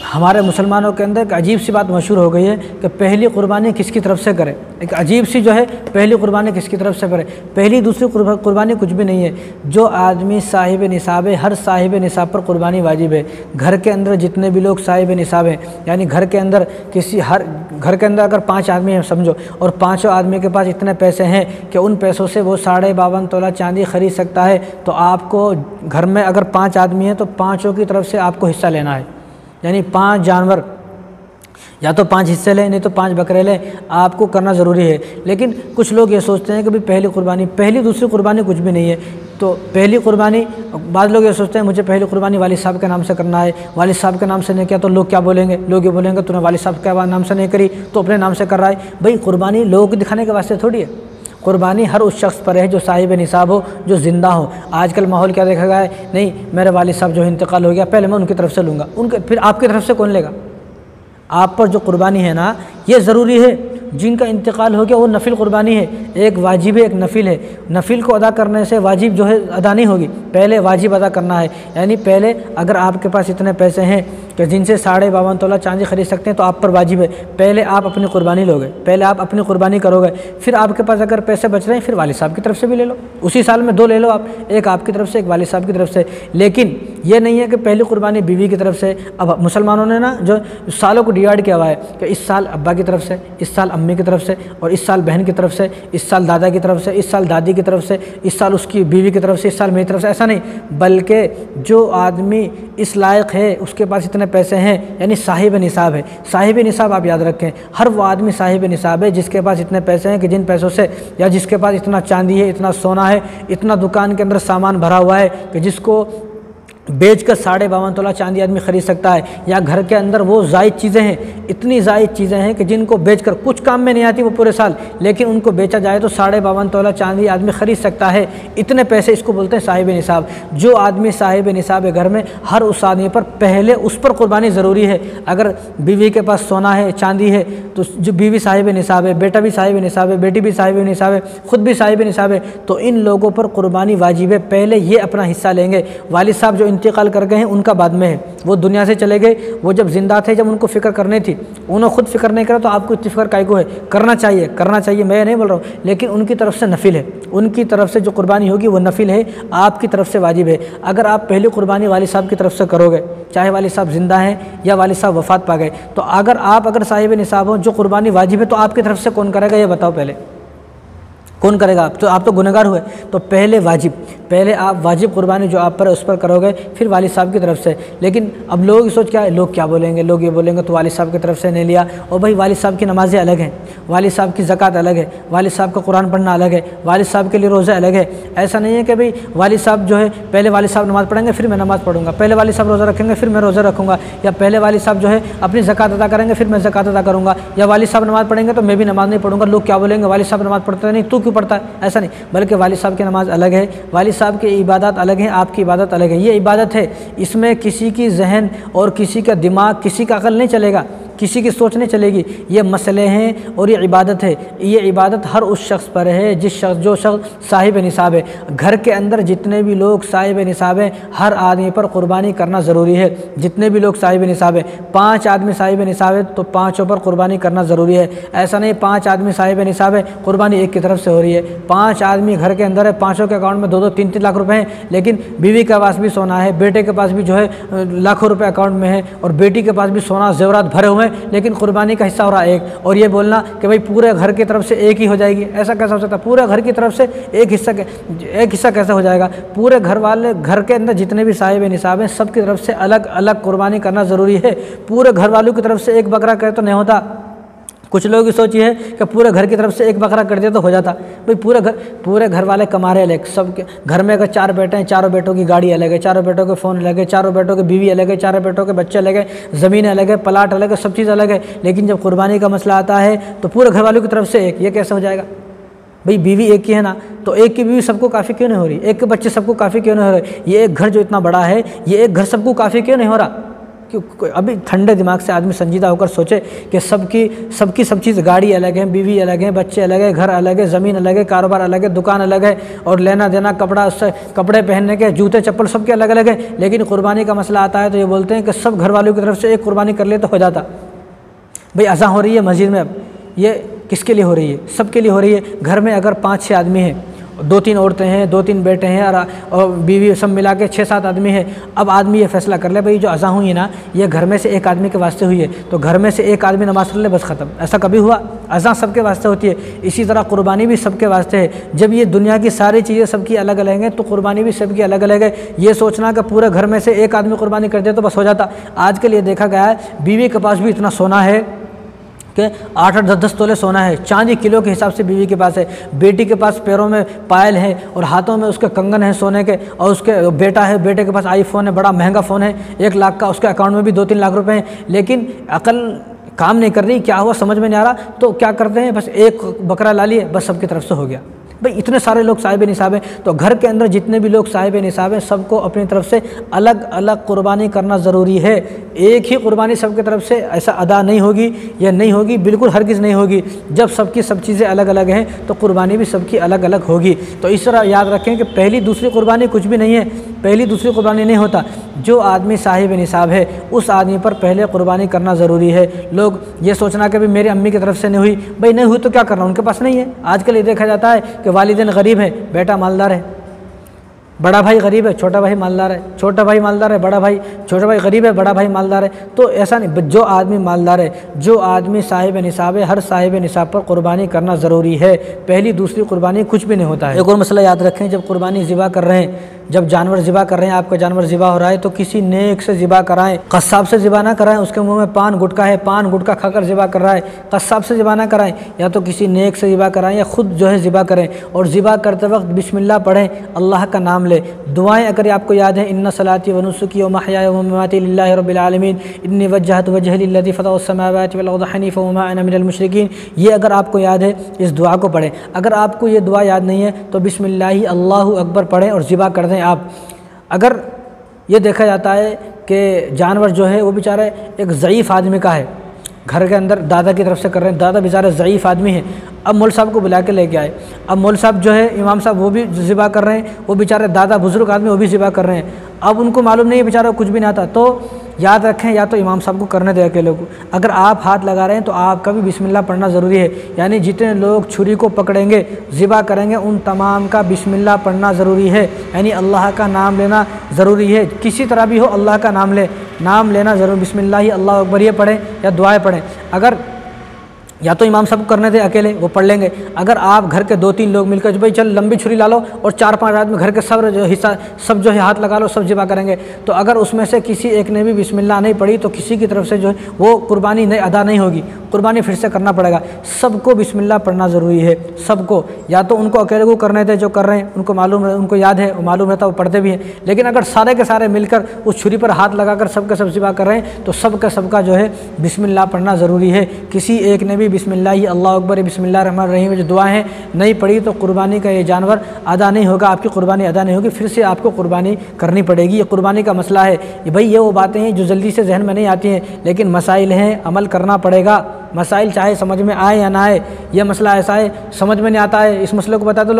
हमारे मुसलमानों के अंदर एक अजीब सी बात मशहूर हो गई है कि पहली कुर्बानी किसकी तरफ से करें। एक अजीब सी जो है पहली कुर्बानी किसकी तरफ से करें, पहली दूसरी कुर्बानी कुछ भी नहीं है। जो आदमी साहिब निसाब है, हर साहिब निसाब पर कुर्बानी वाजिब है। घर के अंदर जितने भी लोग साहिब निसाब हैं, यानी घर के अंदर हर घर के अंदर अगर 5 आदमी हैं समझो, और 5 आदमी के पास इतने पैसे हैं कि उन पैसों से वो 52.5 तोला चांदी खरीद सकता है, तो आपको घर में अगर 5 आदमी हैं तो 5 की तरफ से आपको हिस्सा लेना है। यानी 5 जानवर, या तो 5 हिस्से लें, नहीं तो 5 बकरे लें, आपको करना ज़रूरी है। लेकिन कुछ लोग ये सोचते हैं कि भाई पहली दूसरी कुर्बानी कुछ भी नहीं है। तो पहली कुर्बानी, बाद लोग ये सोचते हैं मुझे पहली कुर्बानी वालिद साहब के नाम से करना है, वालिद साहब के नाम से नहीं किया तो लोग क्या बोलेंगे, लोग ये बोलेंगे तूने वालिद साहब के नाम से नहीं करी तो अपने नाम से कर रहा है। भाई कुर्बानी लोगों को दिखाने के वास्ते थोड़ी है, कुर्बानी हर उस शख्स पर है जो साहिब निसाब हो, जो ज़िंदा हो। आजकल माहौल क्या देखा गया है, नहीं मेरे वालिद साहब जो इंतकाल हो गया, पहले मैं उनकी तरफ से लूँगा, फिर आपकी तरफ से कौन लेगा। आप पर जो कुर्बानी है ना, ये ज़रूरी है। जिनका इंतकाल हो गया वो नफिल कुर्बानी है, एक वाजिब है एक नफिल है। नफिल को अदा करने से वाजिब जो है अदा नहीं होगी, पहले वाजिब अदा करना है। यानी पहले अगर आपके पास इतने पैसे हैं कि जिनसे 52.5 तोला चांदी खरीद सकते हैं तो आप पर वाजिब है, पहले आप अपनी कुर्बानी लोगे, पहले आप अपनी कुर्बानी करोगे। फिर आपके पास अगर पैसे बच रहे हैं फिर वालिद साहब की तरफ से भी ले लो, उसी साल में 2 ले लो आप, एक आपकी तरफ से एक वालिद साहब की तरफ से। लेकिन ये नहीं है कि पहली कुर्बानी बीवी की तरफ से। अब मुसलमानों ने ना जो सालों को डिवाइड किया हुआ है कि इस साल अब्बा की तरफ से, इस साल अम्मी की तरफ से, और इस साल बहन की तरफ से, इस साल दादा की तरफ से, इस साल दादी की तरफ से, इस साल उसकी बीवी की तरफ से, इस साल मेरी तरफ से, ऐसा नहीं, बल्कि जो आदमी इस लायक है उसके पास इतने पैसे हैं, यानी साहिब निसाब है। साहिब निसाब आप याद रखें, हर वो आदमी साहिब निसाब है जिसके पास इतने पैसे हैं कि जिन पैसों से, या जिसके पास इतना चांदी है, इतना सोना है, इतना दुकान के अंदर सामान भरा हुआ है कि जिसको बेचकर 52.5 तोला चांदी आदमी खरीद सकता है, या घर के अंदर वो जायद चीज़ें हैं, इतनी जायद चीज़ें हैं कि जिनको बेचकर कुछ काम में नहीं आती वो पूरे साल, लेकिन उनको बेचा जाए तो 52.5 तोला चांदी आदमी खरीद सकता है। इतने पैसे, इसको बोलते हैं साहिब निसाब। जो आदमी साहिब निसाब है घर में, हर उस आदमी पर पहले उस पर कुर्बानी ज़रूरी है। अगर बीवी के पास सोना है, चांदी है, तो जो बीवी साहिब निसाब है, बेटा भी साहिब निसाब है, बेटी भी साहिब निसाब है, खुद भी साहिब निसाब है, तो इन लोगों पर कुर्बानी वाजिब है। पहले ये अपना हिस्सा लेंगे। वालिद साहब जो इंतकाल कर गए हैं उनका बाद में है, वो दुनिया से चले गए, वो जब जिंदा थे, जब उनको फ़िक्र करनी थी, उन्होंने खुद फ़िक्र नहीं करा, तो आपको इतनी फ़िक्र काहे को है। करना चाहिए, मैं नहीं बोल रहा हूँ, लेकिन उनकी तरफ से नफिल है, उनकी तरफ से जो कुर्बानी होगी वो नफिल है, आपकी तरफ से वाजिब है। अगर आप पहली कुर्बानी वालिद साहब की तरफ से करोगे, चाहे वालिद साहब जिंदा हैं या वालिद साहब वफ़ात पा गए, तो अगर साहिब निसाब हो, जो कुर्बानी वाजिब है, तो आपकी तरफ से कौन करेगा ये बताओ, पहले कौन करेगा। आप तो गुनहगार हुए, तो पहले वाजिब, पहले आप वाजिब कुर्बानी जो आप पर उस पर करोगे, फिर वालिद साहब की तरफ से। लेकिन अब लोगों की सोच क्या है, लोग क्या बोलेंगे, लोग ये बोलेंगे तो वालिद साहब की तरफ से नहीं लिया। और भाई वालिद साहब की नमाज़ें अलग हैं, वालिद साहब की ज़कात अलग है, वालिद साहब का कुरान पढ़ना अलग है, वालिद साहब के लिए रोज़ा अलग है। ऐसा नहीं है कि भाई वालिद साहब जो है पहले वालिद साहब नमाज़ पढ़ेंगे फिर मैं नमाज़ पढ़ूंगा, पहले वालिद साहब रोज़ा रखेंगे फिर मैं रोज़ा रखूँगा, या पहले वालिद साहब जो है अपनी ज़कात अदा करेंगे फिर मैं ज़कात अदा करूँगा, या वालिद साहब नमाज़ पढ़ेंगे तो मैं भी नमाज़ नहीं पढ़ूंगा, लोग क्या बोलेंगे, वालिद साहब नमाज़ पढ़ते नहीं तू क्यों पढ़ता है, ऐसा नहीं। बल्कि वालिद साहब की नमाज़ अलग है, वालिद साहब की इबादत अलग है, आपकी इबादत अलग है। ये इबादत है, इसमें किसी की जहन और किसी का दिमाग, किसी का अकल नहीं चलेगा, किसी की सोच नहीं चलेगी। ये मसले हैं और ये इबादत है। ये इबादत हर उस शख्स पर है जो शख्स साहिब निसाब है। घर के अंदर जितने भी लोग साहिब निसाब हैं, हर आदमी पर कुर्बानी करना ज़रूरी है। जितने भी लोग साहिब निसाब हैं, 5 आदमी साहिब निसाब है तो 5 पर कुर्बानी करना ज़रूरी है। ऐसा नहीं 5 आदमी साहिब निसाब है, कुर्बानी एक की तरफ से हो रही है। 5 आदमी घर के अंदर है, 5 के अकाउंट में 2-2, 3-3 लाख रुपए हैं, लेकिन बीवी के पास भी सोना है, बेटे के पास भी जो है लाखों रुपए अकाउंट में है, और बेटी के पास भी सोना जेवरात भरे हुए हैं, लेकिन कुर्बानी का हिस्सा हो रहा है एक। और ये बोलना कि भाई पूरे घर की तरफ से एक ही हो जाएगी, ऐसा कैसा हो सकता है? पूरे घर की तरफ से एक हिस्सा कैसे हो जाएगा? पूरे घर वाले, घर के अंदर जितने भी साहिब निसाब हैं, सब की तरफ से अलग अलग कुर्बानी करना ज़रूरी है। पूरे घर वालों की तरफ से एक बकरा करे तो नहीं होता। कुछ लोगों की सोच ये है कि पूरे घर की तरफ से एक बकरा कर दिया तो हो जाता। भाई पूरे घर वाले कमा रहे अलग, सब घर में अगर 4 बेटे हैं, 4 बेटों की गाड़ी अलग है, 4 बेटों के फ़ोन अलग है, 4 बेटों की बीवी अलग है, 4 बेटों के बच्चे अलग है, ज़मीन अलग है, प्लाट अलग है, सब चीज़ अलग है। लेकिन जब कुर्बानी का मसला आता है तो पूरे घर वालों की तरफ से एक, ये कैसे हो जाएगा? भाई बीवी एक की है ना, तो एक की बीवी सबको काफ़ी क्यों नहीं हो रही? एक के बच्चे सबको काफ़ी क्यों नहीं हो रहे? ये एक घर जो इतना बड़ा है, ये एक घर सबको काफ़ी क्यों नहीं हो रहा? क्यों? अभी ठंडे दिमाग से आदमी संजीदा होकर सोचे कि सबकी सब चीज़, गाड़ी अलग है, बीवी अलग है, बच्चे अलग है, घर अलग है, ज़मीन अलग है, कारोबार अलग है, दुकान अलग है, और लेना देना, कपड़े पहनने के, जूते चप्पल सबके अलग अलग है। लेकिन कुर्बानी का मसला आता है तो ये बोलते हैं कि सब घर वालों की तरफ से एक कुर्बानी कर ले तो हो जाता। भाई अज़ा हो रही है मस्जिद में, अब ये किसके लिए हो रही है? सबके लिए हो रही है। घर में अगर 5-6 आदमी हैं, 2-3 औरतें हैं, 2-3 बेटे हैं और बीवी, सब मिला के 6-7 आदमी हैं। अब आदमी ये फैसला कर ले भाई जो अज़ा हुई है ना, ये घर में से एक आदमी के वास्ते हुई है, तो घर में से एक आदमी नमाज़ पढ़ ले, बस ख़त्म। ऐसा कभी हुआ? अज़ा सबके वास्ते होती है, इसी तरह कुर्बानी भी सबके वास्ते है। जब ये दुनिया की सारी चीज़ें सबकी अलग अलग हैं तो कुर्बानी भी सबकी अलग अलग है। ये सोचना कि पूरे घर में से एक आदमी कुर्बानी कर दे तो बस हो जाता। आजकल ये देखा गया है, बीवी के पास भी इतना सोना है कि 8-8, 10-10 तोले सोना है, चांदी किलो के हिसाब से बीवी के पास है, बेटी के पास पैरों में पायल है और हाथों में उसके कंगन है सोने के, और उसके बेटा है, बेटे के पास आईफोन है, बड़ा महंगा फ़ोन है 1 लाख का, उसके अकाउंट में भी 2-3 लाख रुपए हैं। लेकिन अकल काम नहीं कर रही, क्या हुआ समझ में नहीं आ रहा, तो क्या करते हैं, बस एक बकरा ला लिए, बस सबकी तरफ से हो गया। भाई इतने सारे लोग साहिब निसाब हैं, तो घर के अंदर जितने भी लोग साहिब निसाब हैं, सबको अपनी तरफ से अलग अलग कुर्बानी करना ज़रूरी है। एक ही कुर्बानी सबकी तरफ से ऐसा अदा नहीं होगी, या नहीं होगी, बिल्कुल हरगिज़ नहीं होगी। जब सबकी सब चीज़ें अलग अलग हैं तो कुर्बानी भी सबकी अलग अलग होगी। तो इस तरह याद रखें कि पहली दूसरी कुर्बानी कुछ भी नहीं है, पहली दूसरी कुर्बानी नहीं होता। जो आदमी साहिब निसाब है उस आदमी पर पहले कुर्बानी करना ज़रूरी है। लोग ये सोचना कि भाई मेरी अम्मी की तरफ से नहीं हुई, भाई नहीं हुई तो क्या करना, उनके पास नहीं है। आजकल ये देखा जाता है कि वालिदैन गरीब है, बेटा मालदार है, बड़ा भाई गरीब है, छोटा भाई मालदार है, छोटा भाई मालदार है, छोटा भाई गरीब है, बड़ा भाई मालदार है। तो ऐसा नहीं, जो आदमी मालदार है, जो आदमी साहिब निसाब है, हर साहिब निसाब पर कुर्बानी करना ज़रूरी है। पहली दूसरी कुर्बानी कुछ भी नहीं होता है। एक और मसला याद रखें, जब कुर्बानी ज़िबा कर रहे हैं, जब जानवर ज़िबा कर रहे हैं, आपका जानवर ज़िबा हो रहा है तो किसी नेक से ज़िबा कराएं, कस्साब से ज़िबा ना कराएं। उसके मुंह में पान गुटखा है, पान गुटखा खाकर ज़िबा कर रहा है, कस्साब से ज़िबा ना कराएं, या तो किसी नेक से ज़िबा कराएं या खुद जो है ज़िबा करें। और ज़िबा करते वक्त बिस्मिल्लाह पढ़ें, अल्लाह का नाम लें। दुआएं अगर आपको याद है, इन्ना सलाती व नुसुकी व महयाय व ममाती लिल्लाहि रब्बिल आलमीन इन्नी वज्जहतु वजही लिल्लज़ी फ़तरस समावाति वल अर्ज़ हनीफ़ा व मा अना मिनल मुशरिकीन, ये अगर आपको याद है इस दुआ को पढ़ें। अगर आपको ये दुआ याद नहीं है तो बिस्मिल्लाह अल्लाहु अकबर पढ़ें और ज़िबा कर दें आप। अगर ये देखा जाता है कि जानवर जो है वो बेचारा एक ज़ईफ़ आदमी का है, घर के अंदर दादा की तरफ से कर रहे हैं, दादा बेचारा ज़ईफ़ आदमी है, अब मौल साहब को बुला के लेके आए, अब मौल साहब जो है इमाम साहब वो भी ज़िबा कर रहे हैं, वो बेचारे दादा बुज़ुर्ग आदमी वो भी ज़िबा कर रहे हैं। अब उनको मालूम नहीं है बेचारा कुछ भी नहीं आता, तो याद रखें या तो इमाम साहब को करने दें अकेले को। अगर आप हाथ लगा रहे हैं तो आपका भी बिस्मिल्लाह पढ़ना ज़रूरी है। यानी जितने लोग छुरी को पकड़ेंगे, ज़िबा करेंगे, उन तमाम का बिस्मिल्लाह पढ़ना ज़रूरी है। यानी अल्लाह का नाम लेना ज़रूरी है, किसी तरह भी हो अल्लाह का नाम लेना ज़रूर, बिस्मिल्लाह अल्लाहु अकबर ये पढ़ें या दुआएँ पढ़ें। अगर या तो इमाम साहब करने थे अकेले, वो पढ़ लेंगे। अगर आप घर के 2-3 लोग मिलकर भाई चल लंबी छुरी ला लो और 4-5 आदमी घर के सब जो हिस्सा सब जो है हाथ लगा लो, सब ज़िबा करेंगे, तो अगर उसमें से किसी एक ने भी बिस्मिल्लाह नहीं पढ़ी तो किसी की तरफ से जो है वो कुर्बानी नहीं अदा नहीं होगी, कुर्बानी फिर से करना पड़ेगा। सबको बिस्मिल्लाह पढ़ना ज़रूरी है, सबको। या तो उनको अकेले को करने थे जो कर रहे हैं, उनको मालूम है, उनको याद है, वो मालूम रहता, वो पढ़ते भी हैं। लेकिन अगर सारे के सारे मिलकर उस छुरी पर हाथ लगाकर सबके सब ज़िबा कर रहे हैं तो सबका जो है बिस्मिल्लाह पढ़ना ज़रूरी है। किसी एक ने भी बिस्मिल्लाह अल्लाह अकबर बिस्मिल्लाह रहमान रहीम जो दुआ है नहीं पढ़ी तो कुर्बानी का ये जानवर अदा नहीं होगा, आपकी कुर्बानी अदा नहीं होगी, फिर से आपको कुर्बानी करनी पड़ेगी। ये कुर्बानी का मसला है। ये भाई ये वो बातें हैं जो जल्दी से जहन में नहीं आती हैं, लेकिन मसाइल हैं, अमल करना पड़ेगा। मसाइल चाहे समझ में आए या ना आए, यह मसला ऐसा है समझ में नहीं आता है, इस मसले को बताते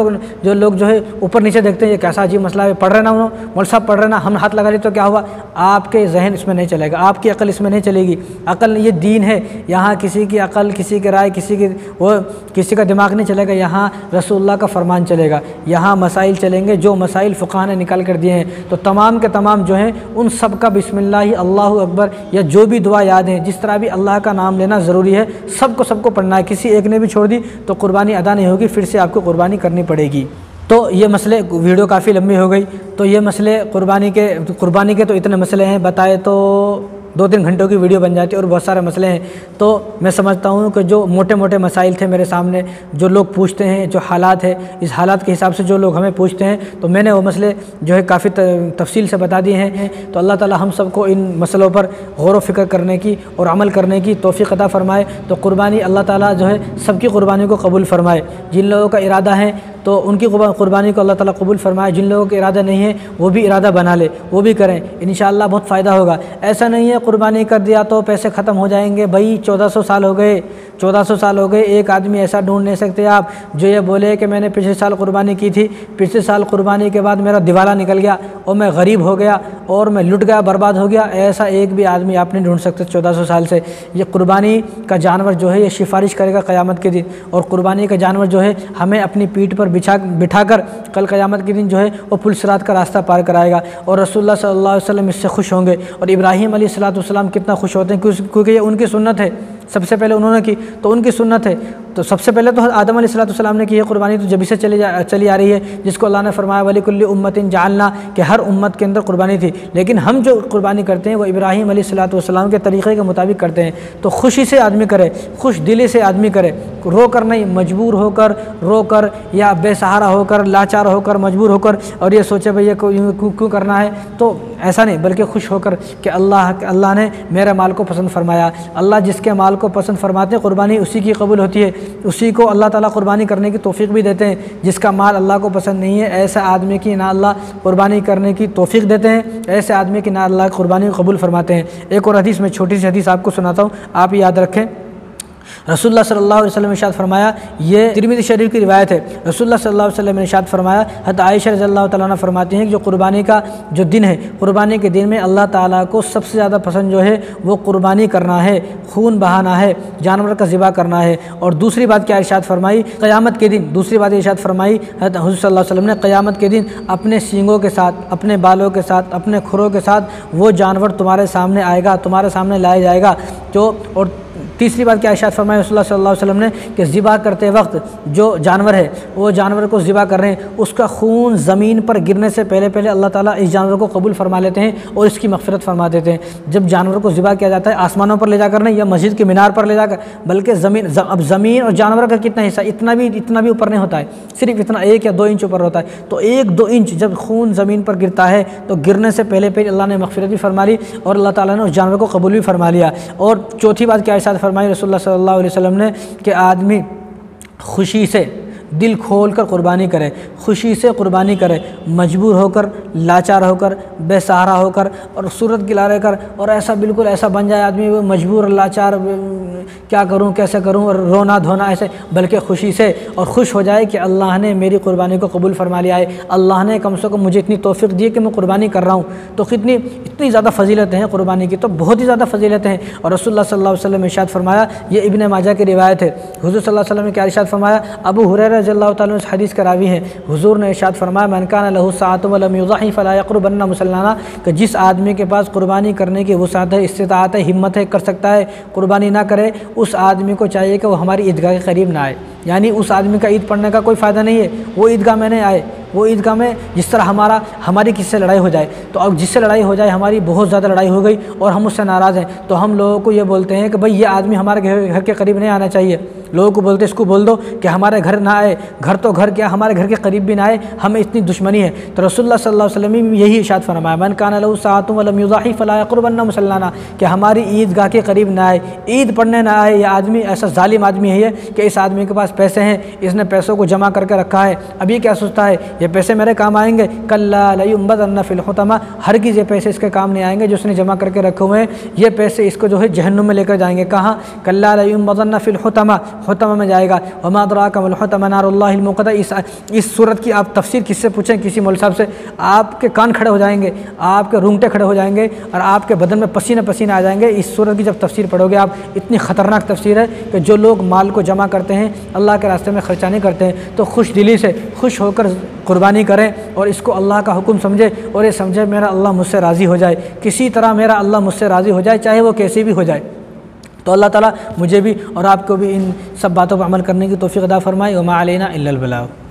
लोग जो है ऊपर नीचे देखते हैं ये कैसा अजीब मसला है, पढ़ रहे ना उन्होंने मौलवी साहब पढ़ रहे ना, हम हाथ लगा लिए तो क्या हुआ, आपके जहन इसमें नहीं चलेगा, आपकी अकल इसमें नहीं चलेगी। अकल ये दीन है, यहाँ किसी की अकल, किसी की राय, किसी का दिमाग नहीं चलेगा, यहाँ रसूलुल्लाह का फरमान चलेगा, यहाँ मसाइल चलेंगे जो मसाइल फ़ुक़हा ने निकाल कर दिए हैं। तो तमाम के तमाम जो हैं उन सब का बिस्मिल्लाह अल्लाहु अकबर या जो भी दुआ याद है, जिस तरह भी अल्लाह का नाम लेना ज़रूरी है, सबको पढ़ना है। किसी एक ने भी छोड़ दी तो कुर्बानी अदा नहीं होगी, फिर से आपको कुर्बानी करनी पड़ेगी। तो ये मसले, वीडियो काफ़ी लंबी हो गई, तो ये मसले कुर्बानी के तो इतने मसले हैं, बताए तो 2-3 घंटों की वीडियो बन जाती है और बहुत सारे मसले हैं। तो मैं समझता हूँ कि जो मोटे मोटे मसाइल थे मेरे सामने, जो लोग पूछते हैं, जो हालात है, इस हालात के हिसाब से जो लोग हमें पूछते हैं, तो मैंने वो मसले जो है काफ़ी तफसील से बता दिए हैं। तो अल्लाह ताला हम सबको इन मसलों पर गौर व फिक्र करने की और अमल करने की तौफीक अता फ़रमाए। तो कुर्बानी अल्लाह ताला जो है सबकी कुर्बानी को कबूल फ़रमाए। जिन लोगों का इरादा है तो उनकी कुर्बानी को अल्लाह ताला कबूल फ़रमाए, जिन लोगों का इरादा नहीं है वो भी इरादा बना ले, वो भी करें, इंशाअल्लाह बहुत फ़ायदा होगा। ऐसा नहीं है कुर्बानी कर दिया तो पैसे ख़त्म हो जाएंगे। भाई 1400 साल हो गए, 1400 साल हो गए, एक आदमी ऐसा ढूंढ नहीं सकते आप जो ये बोले कि मैंने पिछले साल कुर्बानी की थी, पिछले साल कुर्बानी के बाद मेरा दिवाला निकल गया और मैं गरीब हो गया और मैं लुट गया, बर्बाद हो गया। ऐसा एक भी आदमी आप नहीं ढूंढ सकते 1400 साल से। ये कुर्बानी का जानवर जो है ये सिफारिश करेगा क़यामत के दिन, और कुर्बानी का जानवर जो है हमें अपनी पीठ पर बिठाकर कल क़यामत के दिन जो है वो पुल सिरात का रास्ता पार कराएगा, और रसूलुल्लाह सल्लल्लाहु अलैहि वसल्लम इससे खुश होंगे। और इब्राहीम अलैहिस्सलाम कितना खुश होते हैं, क्योंकि ये उनकी सुन्नत है, सबसे पहले उन्होंने की तो उनकी सुन्नत है। तो सबसे पहले तो आदम अलैहिस्सलाम ने की है कुर्बानी, तो जब से चली आ रही है, जिसको अल्लाह ने फरमाया वलिकुल्लि उम्मतिन जाअलना, कि हर उम्मत के अंदर कुर्बानी थी। लेकिन हम जो कुर्बानी करते हैं वो इब्राहीम अलैहिस्सलाम के तरीक़े के मुताबिक करते हैं। तो खुशी से आदमी करे, खुश दिली से आदमी करे, रो कर नहीं, मजबूर होकर, रो कर या बेसहारा होकर, लाचार होकर, मजबूर होकर और ये सोचे भाई ये क्यों करना है, तो ऐसा नहीं, बल्कि खुश होकर कि अल्लाह ने मेरे माल को पसंद फरमाया। अल्लाह जिसके माल को पसंद फरमाते हैं कुर्बानी उसी की कबूल होती है, उसी को अल्लाह ताला कुर्बानी करने की तौफीक भी देते हैं। जिसका माल अल्लाह को पसंद नहीं है, ऐसा आदमी की ना अल्लाह कुर्बानी करने की तौफीक देते हैं, ऐसे आदमी की ना अल्लाह कुर्बानी कबूल फरमाते हैं। एक और हदीस में, छोटी सी हदीस आपको सुनाता हूँ, आप याद रखें। रसूलुल्लाह सल्लल्लाहु अलैहि वसल्लम ने इरशाद फरमाया, ये तिरमिज़ी शरीफ की रिवायत है, रसूलुल्लाह सल्लल्लाहु अलैहि वसल्लम ने इरशाद फरमाया, हज़रत आयशा रज़ियल्लाहु तआला अन्हा फरमाती हैं कि जो कुर्बानी का जो दिन है, कुर्बानी के दिन में अल्लाह ताला को सबसे ज़्यादा पसंद जो है वो कुर्बानी करना है, खून बहाना है, जानवर का ज़िबा करना है। और दूसरी बात क्या इरशाद फरमाई, क़यामत के दिन, दूसरी बात इरशाद फरमाई हज़रत हुज़ूर सल्लल्लाहु अलैहि वसल्लम ने, क़यामत के दिन अपने सींगों के साथ, अपने बालों के साथ, अपने खुरों के साथ वो जानवर तुम्हारे सामने आएगा, तुम्हारे सामने लाया जाएगा। जो और तीसरी बात क्या इरशाद फरमाया रसूलुल्लाह सल्लल्लाहु अलैहि वसल्लम ने कि ज़िबा करते वक्त जो जानवर है, वो जानवर को ज़िबा कर रहे हैं, उसका खून ज़मीन पर गिरने से पहले अल्लाह ताला इस जानवर को कबूल फरमा लेते हैं और इसकी मग़फ़िरत फरमा देते हैं। जब जानवर को ज़िबा किया जाता है, आसमानों पर ले जाकर नहीं, या मस्जिद के मीनार पर ले जाकर, बल्कि अब ज़मीन और जानवर का कितना हिस्सा, इतना भी ऊपर नहीं होता है, सिर्फ इतना 1 या 2 इंच ऊपर होता है। तो 1-2 इंच जब खून ज़मीन पर गिरता है तो गिरने से पहले अल्लाह ने मग़फ़िरत भी फरमा ली और अल्लाह ताला ने उस जानवर को कबूल भी फरमा लिया। और चौथी बात क्या इरशाद फरमाई रसूलुल्लाह सल्लल्लाहु अलैहि वसल्लम ने कि आदमी खुशी से दिल खोल कर कुर्बानी करे, खुशी से कुर्बानी करे, मजबूर होकर, लाचार होकर, बेसहारा होकर और सूरत गिला रहकर, और ऐसा बिल्कुल ऐसा बन जाए आदमी वो मजबूर, लाचार, क्या करूं, कैसे करूं, और रोना धोना ऐसे, बल्कि खुशी से और खुश हो जाए कि अल्लाह ने मेरी कुर्बानी को कबूल फरमा लिया है, अल्लाह ने कम से कम मुझे इतनी तौफीक दी है कि मैं कुर्बानी कर रहा हूँ। तो इतनी ज़्यादा फजीलतें हैं कुर्बानी की, तो बहुत ही ज़्यादा फजीलतें हैं। और रसूलुल्लाह सल्लल्लाहु अलैहि वसल्लम ने इरशाद फरमाया, ये इब्न माजा की रिवायत है, हुज़ूर सल्लल्लाहु अलैहि वसल्लम ने क्या इरशाद फरमाया, अबू हुरैरा रज़ियल्लाहु ताला अन्हु इस हदीस के रावी हैं। हुज़ूर ने इरशाद फरमाया, मन कान लहू साअतुन व लम युज़हि फला यक़रबन्ना मुसल्लाना, कि जिस आदमी के पास कुर्बानी करने की वसाअत है, इस्तिताअत है, हिम्मत है, कर सकता है, कुर्बानी ना करे, उस आदमी को चाहिए कि वो हमारी ईदगाह के करीब ना आए। यानी उस आदमी का ईद पढ़ने का कोई फ़ायदा नहीं है, वो ईदगाह में नहीं आए। वो ईदगाह में जिस तरह हमारी किससे लड़ाई हो जाए, तो अब जिससे लड़ाई हो जाए, हमारी बहुत ज़्यादा लड़ाई हो गई और हम उससे नाराज़ हैं, तो हम लोगों को ये बोलते हैं कि भाई ये आदमी हमारे घर के करीब नहीं आना चाहिए। लोगों को बोलते इसको बोल दो कि हमारे घर ना आए, घर तो घर क्या, हमारे घर के करीब भी ना आए, हमें इतनी दुश्मनी है। तो रसूलुल्लाह सल्लल्लाहु अलैहि वसल्लम ने यही इरशाद फरमाया, मन कान लहू साअतुन व लम युज़हि फला यक़रबन्ना मुसल्लाना, कि हमारी ईदगाह के करीब ना आए, ईद पढ़ने ना आए। ये आदमी ऐसा जालिम आदमी है कि इस आदमी के पास पैसे हैं, इसने पैसों को जमा करके रखा है, अब ये क्या सोचता है ये पैसे मेरे काम आएंगे, कल्ला लयुंबज़न्ना फिल हुतमा, हरगिज़ ये पैसे इसके काम नहीं आएंगे जो उसने जमा करके रखे हुए हैं। ये पैसे इसको जो है जहन्नुम में लेकर जाएंगे। कहाँ? कल्ला लयुंबज़न्ना फिल हुतमा, हुतमा में जाएगा। वमा अदराका मल हुतमा नारुल्लाहिल मुक़द्दा। इस सूरत की आप तफसीर किससे पूछें, किसी मौलवी साहब से, आपके कान खड़े हो जाएंगे, आपके रूंगटे खड़े हो जाएंगे और आपके बदन में पसीने पसीने आ जाएंगे। इस सूरत की जब तफसीर पढ़ोगे आप, इतनी ख़तरनाक तफसीर है कि जो लोग माल को जमा करते हैं, अल्लाह के रास्ते में खर्चा नहीं करते हैं, तो खुश दिली से खुश होकर कुर्बानी करें और इसको अल्लाह का हुक्म समझे और ये समझे मेरा अल्लाह मुझसे राज़ी हो जाए, किसी तरह मेरा अल्लाह मुझसे राज़ी हो जाए, चाहे वो कैसी भी हो जाए। तो अल्लाह ताला मुझे भी और आपको भी इन सब बातों पर अमल करने की तौफीक अता फरमाए। वमा अलैना इल्लल बलाग।